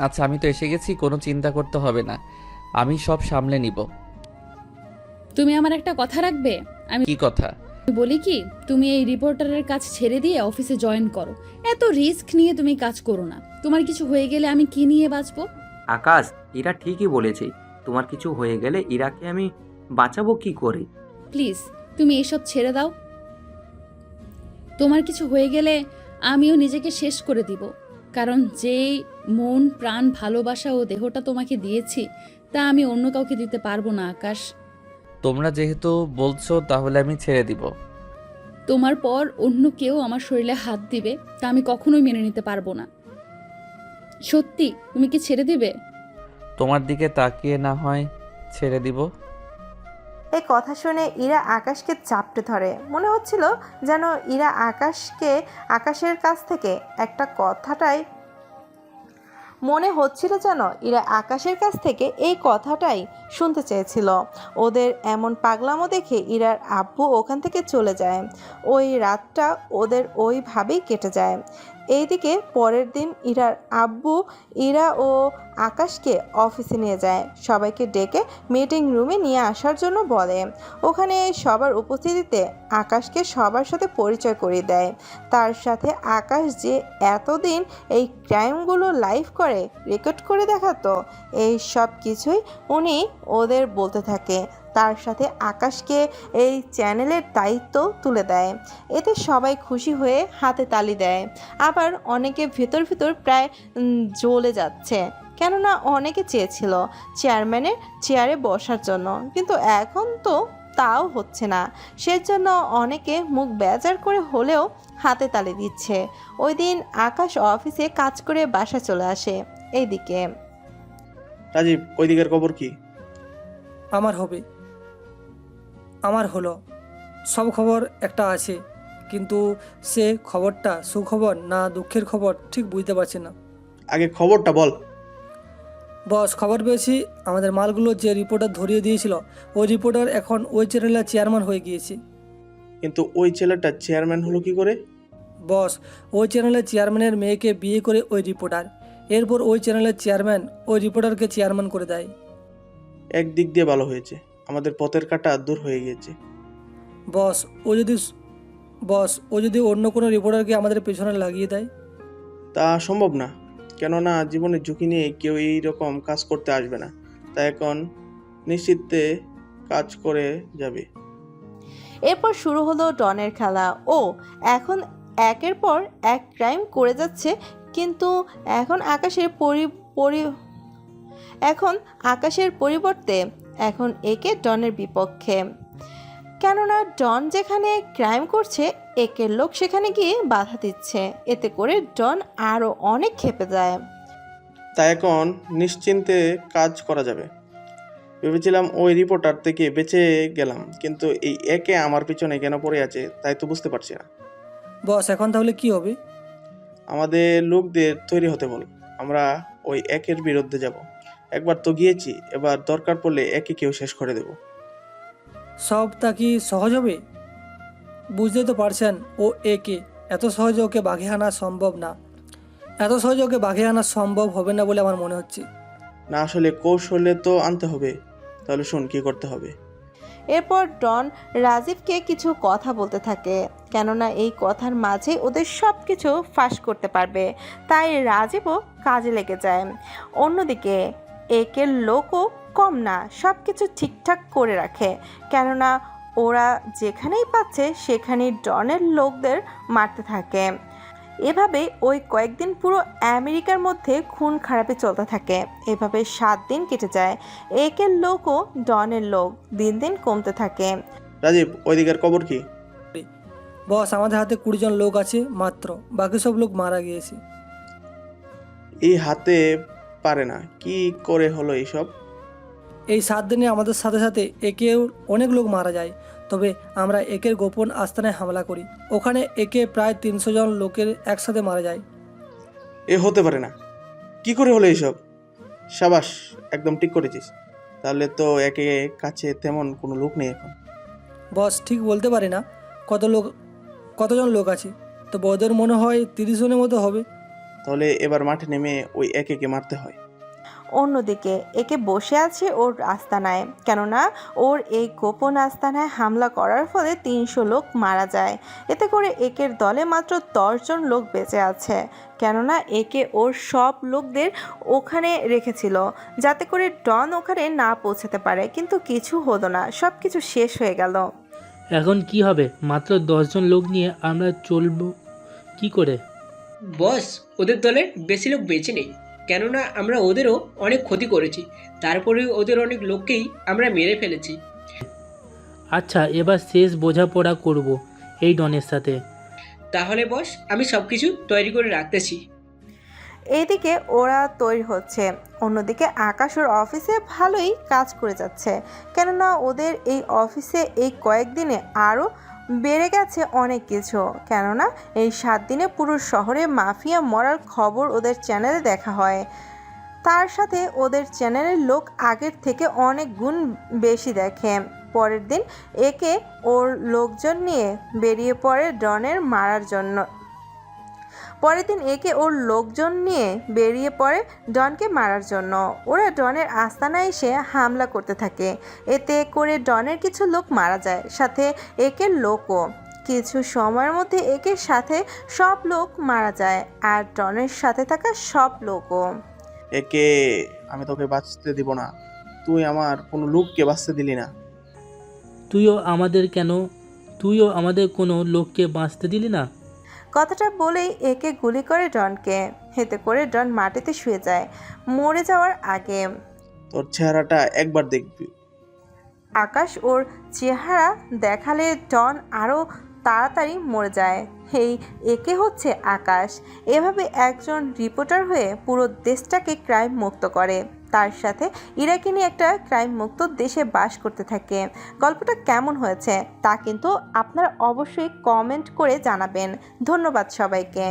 [SPEAKER 1] আচ্ছা, আমি তো এসে গেছি, কোনো চিন্তা করতে হবে না, আমি সব সামলে নিব।
[SPEAKER 9] তুমি আমার একটা কথা রাখবে? আমি
[SPEAKER 1] কি কথা?
[SPEAKER 9] বলি কি, তুমি এই রিপোর্টারের কাজ ছেড়ে দিয়ে অফিসে জয়েন করো। এত রিস্ক নিয়ে তুমি কাজ করো না। তোমার কিছু হয়ে গেলে আমি কি নিয়ে বাঁচবো?
[SPEAKER 4] আকাশ, ইরা ঠিকই বলেছে। তোমার কিছু হয়ে গেলে ইরাকে আমি বাঁচাবো কি করে?
[SPEAKER 9] প্লিজ
[SPEAKER 11] তুমি এসব ছেড়ে দাও। তোমার কিছু হয়ে গেলে আমিও নিজেকে শেষ করে দিব, কারণ যেই মন প্রাণ ভালোবাসা ও দেহটা তোমাকে দিয়েছি তা আমি অন্য কাউকে দিতে পারবো না আকাশ।
[SPEAKER 1] তোমরা যেহেতু বলছো তাহলে আমি ছেড়ে দিব।
[SPEAKER 11] তোমার পর অন্য কেউ আমার শরীরে হাত দিবে তা আমি কখনোই মেনে নিতে পারবো না। সত্যি তুমি কি ছেড়ে দিবে?
[SPEAKER 1] তোমার দিকে তাকিয়ে না হয় ছেড়ে দিব।
[SPEAKER 12] এই কথা শুনে ইরা আকাশকে চাপটে ধরে। মনে হচ্ছিল যেন ইরা আকাশের কাছ থেকে একটা এই কথাটাই শুনতে চেয়েছিল। ওদের এমন পাগলামো দেখে ইরার আব্বু ওখান থেকে চলে যায়। ওই রাতটা ওদের ওইভাবেই কেটে যায়। এইদিকে পরের দিন ইরার আব্বু ইরা ও আকাশকে অফিসে নিয়ে যায়। সবাইকে ডেকে মিটিং রুমে নিয়ে আসার জন্য বলে। ওখানে সবার উপস্থিতিতে আকাশকে সবার সাথে পরিচয় করিয়ে দেয়। তার সাথে আকাশ যে এতদিন এই ক্রাইমগুলো লাইভ করে রেকর্ড করে দেখাতো, এই সব কিছুই উনি ওদের বলতে থাকে। তার সাথে আকাশকে এই চ্যানেলের দায়িত্ব তুলে দেয়। এতে সবাই খুশি হয়ে হাতে তালি দেয়। আবার অনেকে ভেতর প্রায় জ্বলে যাচ্ছে, কেননা অনেকে চেয়েছিল চেয়ারম্যানের চেয়ারে বসার জন্য, কিন্তু এখন তো তাও হচ্ছে না। সেজন্য অনেকে মুখ বেজার করে হলেও হাতে তালি দিচ্ছে। ওই দিন আকাশ অফিসে কাজ করে বাসা চলে আসে। এইদিকে
[SPEAKER 8] রাজীব, ওই দিকের খবর কি?
[SPEAKER 3] আমার হলো সব খবর একটা আছে, কিন্তু সে খবরটা সুখবর না দুঃখের খবর ঠিক বুঝতে পারছি না।
[SPEAKER 8] আগে খবরটা বল।
[SPEAKER 3] বস, খবর পেয়েছি আমাদের মালগুলো যে রিপোর্টার ধরিয়ে দিয়েছিল ওই রিপোর্টার এখন ওই চ্যানেলের চেয়ারম্যান হয়ে গিয়েছে।
[SPEAKER 8] কিন্তু ওই ছেলেটা চেয়ারম্যান হলো কি করে?
[SPEAKER 3] বস, ওই চ্যানেলের চেয়ারম্যানের মেয়েকে বিয়ে করে ওই রিপোর্টার, এরপর ওই চ্যানেলের চেয়ারম্যান ওই রিপোর্টারকে চেয়ারম্যান করে দেয়।
[SPEAKER 8] একদিক দিয়ে ভালো হয়েছে, আমাদের পথের কাঁটা দূর হয়ে গিয়েছে।
[SPEAKER 3] বস, ও যদি অন্য কোনো রিপোর্টারকে আমাদের পেছনে লাগিয়ে দেয়?
[SPEAKER 8] তা সম্ভব না, কেননা জীবনের ঝুঁকি নিয়ে কেউ এই রকম কাজ করতে আসবে না। তাই এখন নিশ্চিন্তে কাজ করে যাবে।
[SPEAKER 12] এরপর শুরু হলো ডনের খেলা। ও এখন একের পর এক ক্রাইম করে যাচ্ছে, কিন্তু এখন আকাশের পরিবর্তে এখন একে ডনের বিপক্ষে। কেননা ডন যেখানে ক্রাইম করছে একের লোক সেখানে গিয়ে বাধা দিচ্ছে। এতে করে ডন আরও অনেক ক্ষেপে যায়।
[SPEAKER 8] তাই এখন নিশ্চিন্তে কাজ করা যাবে। ভেবেছিলাম ওই রিপোর্টার থেকে বেঁচে গেলাম, কিন্তু এই একে আমার পিছনে কেন পড়ে আছে তাই তো বুঝতে পারছি না।
[SPEAKER 3] বস, এখন তাহলে কি হবে?
[SPEAKER 8] আমাদের লোকদের তৈরি হতে বল, আমরা ওই একের বিরুদ্ধে যাব। একবার তো গিয়েছি, এবার দরকার পড়লে একে কেউ শেষ করে দেব।
[SPEAKER 3] সবটা কি সহজ হবে? বুঝতে তো পারছেন ও একে, এত সহজে ওকে বাঘে আনা সম্ভব হবে না বলে আমার মনে হচ্ছে।
[SPEAKER 8] না, আসলে কৌশলে তো আনতে হবে। তাহলে শোন কি করতে হবে।
[SPEAKER 12] এরপর ডন রাজীবকে কিছু কথা বলতে থাকে, কেননা এই কথার মাঝে ওদের সব কিছু ফাঁস করতে পারবে। তাই রাজীবও কাজে লেগে যায়। অন্যদিকে একের লোকও কম না, সব কিছু ঠিকঠাক করে রাখে, কেননা ওরা যেখানেই পাচ্ছে সেখানেই ডনের লোকদের মারতে থাকে। এভাবে ওই কয়েকদিন পুরো আমেরিকার মধ্যে খুন খারাপি চলতে থাকে। এভাবে 7 দিন কেটে যায়। একের লোক ও ডনের লোক দিন দিন কমতে থাকে।
[SPEAKER 8] রাজীব, ওই দিকের খবর কি?
[SPEAKER 3] বস, আমাদের হাতে 20 জন লোক আছে মাত্র, বাকি সব লোক মারা গিয়েছে।
[SPEAKER 8] এই হাতে পারে না, কি করে হলো এইসব?
[SPEAKER 3] এই 7 দিনে আমাদের সাথে সাথে একেও অনেক লোক মারা যায়। তবে আমরা একের গোপন আস্তানায় হামলা করি, ওখানে একে প্রায় 300 জন লোকের একসাথে মারা যায়।
[SPEAKER 8] এ হতে পারে না, কি করে হলো এইসব? সাবাস, একদম ঠিক করেছিস। তাহলে তো একে কাছে তেমন কোনো লোক নেই এখন।
[SPEAKER 3] বস, ঠিক বলতে পারি না কতজন লোক আছে, তো ওদের মনে হয় 30 জনের মতো হবে।
[SPEAKER 8] তাহলে এবার মাঠে নেমে ওই একে মারতে হয়।
[SPEAKER 12] অন্যদিকে একে বসে আছে ওর আস্তানায়, কেননা ওর এই গোপন আস্তানায় হামলা করার ফলে 300 লোক মারা যায়। এতে করে একের দলে মাত্র 10 জন লোক বেঁচে আছে, কেননা একে ওর সব লোকদের ওখানে রেখেছিল যাতে করে ডন ওখানে না পৌঁছাতে পারে। কিন্তু কিছু হলো না, সব কিছু শেষ হয়ে গেল।
[SPEAKER 6] এখন কি হবে? মাত্র 10 জন লোক নিয়ে আমরা চলবো কি করে?
[SPEAKER 7] বস, ওদের দলের বেশি লোক বেঁচে নেই, কেননা আমরা ওদেরও অনেক ক্ষতি করেছি। তারপরে ওদের অনেক লোককেই আমরা মেরে ফেলেছি।
[SPEAKER 6] আচ্ছা, এবার শেষ বোঝাপড়া করব এই ডনের সাথে।
[SPEAKER 7] তাহলে বস, আমি সব কিছু তৈরি করে রাখতেছি।
[SPEAKER 12] এইদিকে ওরা তৈরি হচ্ছে, অন্যদিকে আকাশ ওর অফিসে ভালোই কাজ করে যাচ্ছে, কেননা ওদের এই অফিসে এই কয়েকদিনে আরও বেড়ে গেছে অনেক কিছু। কেননা এই 7 দিনে পুরো শহরে মাফিয়া মরার খবর ওদের চ্যানেলে দেখা হয়। তার সাথে ওদের চ্যানেলের লোক আগের থেকে অনেক গুণ বেশি দেখে। পরের দিন একে ওর লোকজন নিয়ে বেরিয়ে পড়ে ডনের মারার জন্য। ডনকে মারার জন্য। ওরা ডনের আস্তানায় এসে হামলা করতে থাকে। এতে করে ডনের কিছু লোক মারা যায়, সাথে একের লোকও। কিছু সময়ের মধ্যে একের সাথে সব লোক মারা যায়, আর ডনের সাথে থাকা সব লোকও।
[SPEAKER 8] একে, আমি তোকে বাঁচতে দিব না। তুই আমার কোনো লোককে বাঁচতে দিলি না।
[SPEAKER 6] তুইও আমাদের কোনো লোককে বাঁচতে দিলি না।
[SPEAKER 12] কথাটা বলেই একে গুলি করে ডনকে। এতে করে ডন মাটিতে শুয়ে যায় মরে যাওয়ার আগে।
[SPEAKER 8] তোর চেহারাটা একবার দেখবি।
[SPEAKER 12] আকাশ ওর চেহারা দেখালে ডন আরও তাড়াতাড়ি মরে যায়। একে হচ্ছে আকাশ। এভাবে একজন রিপোর্টার হয়ে পুরো দেশটাকে ক্রাইম মুক্ত করে। তার সাথে ইরাকে নিয়ে একটা ক্রাইম মুক্ত দেশে বাস করতে থাকে। গল্পটা কেমন হয়েছে তা কিন্তু আপনারা অবশ্যই কমেন্ট করে জানাবেন। ধন্যবাদ সবাইকে।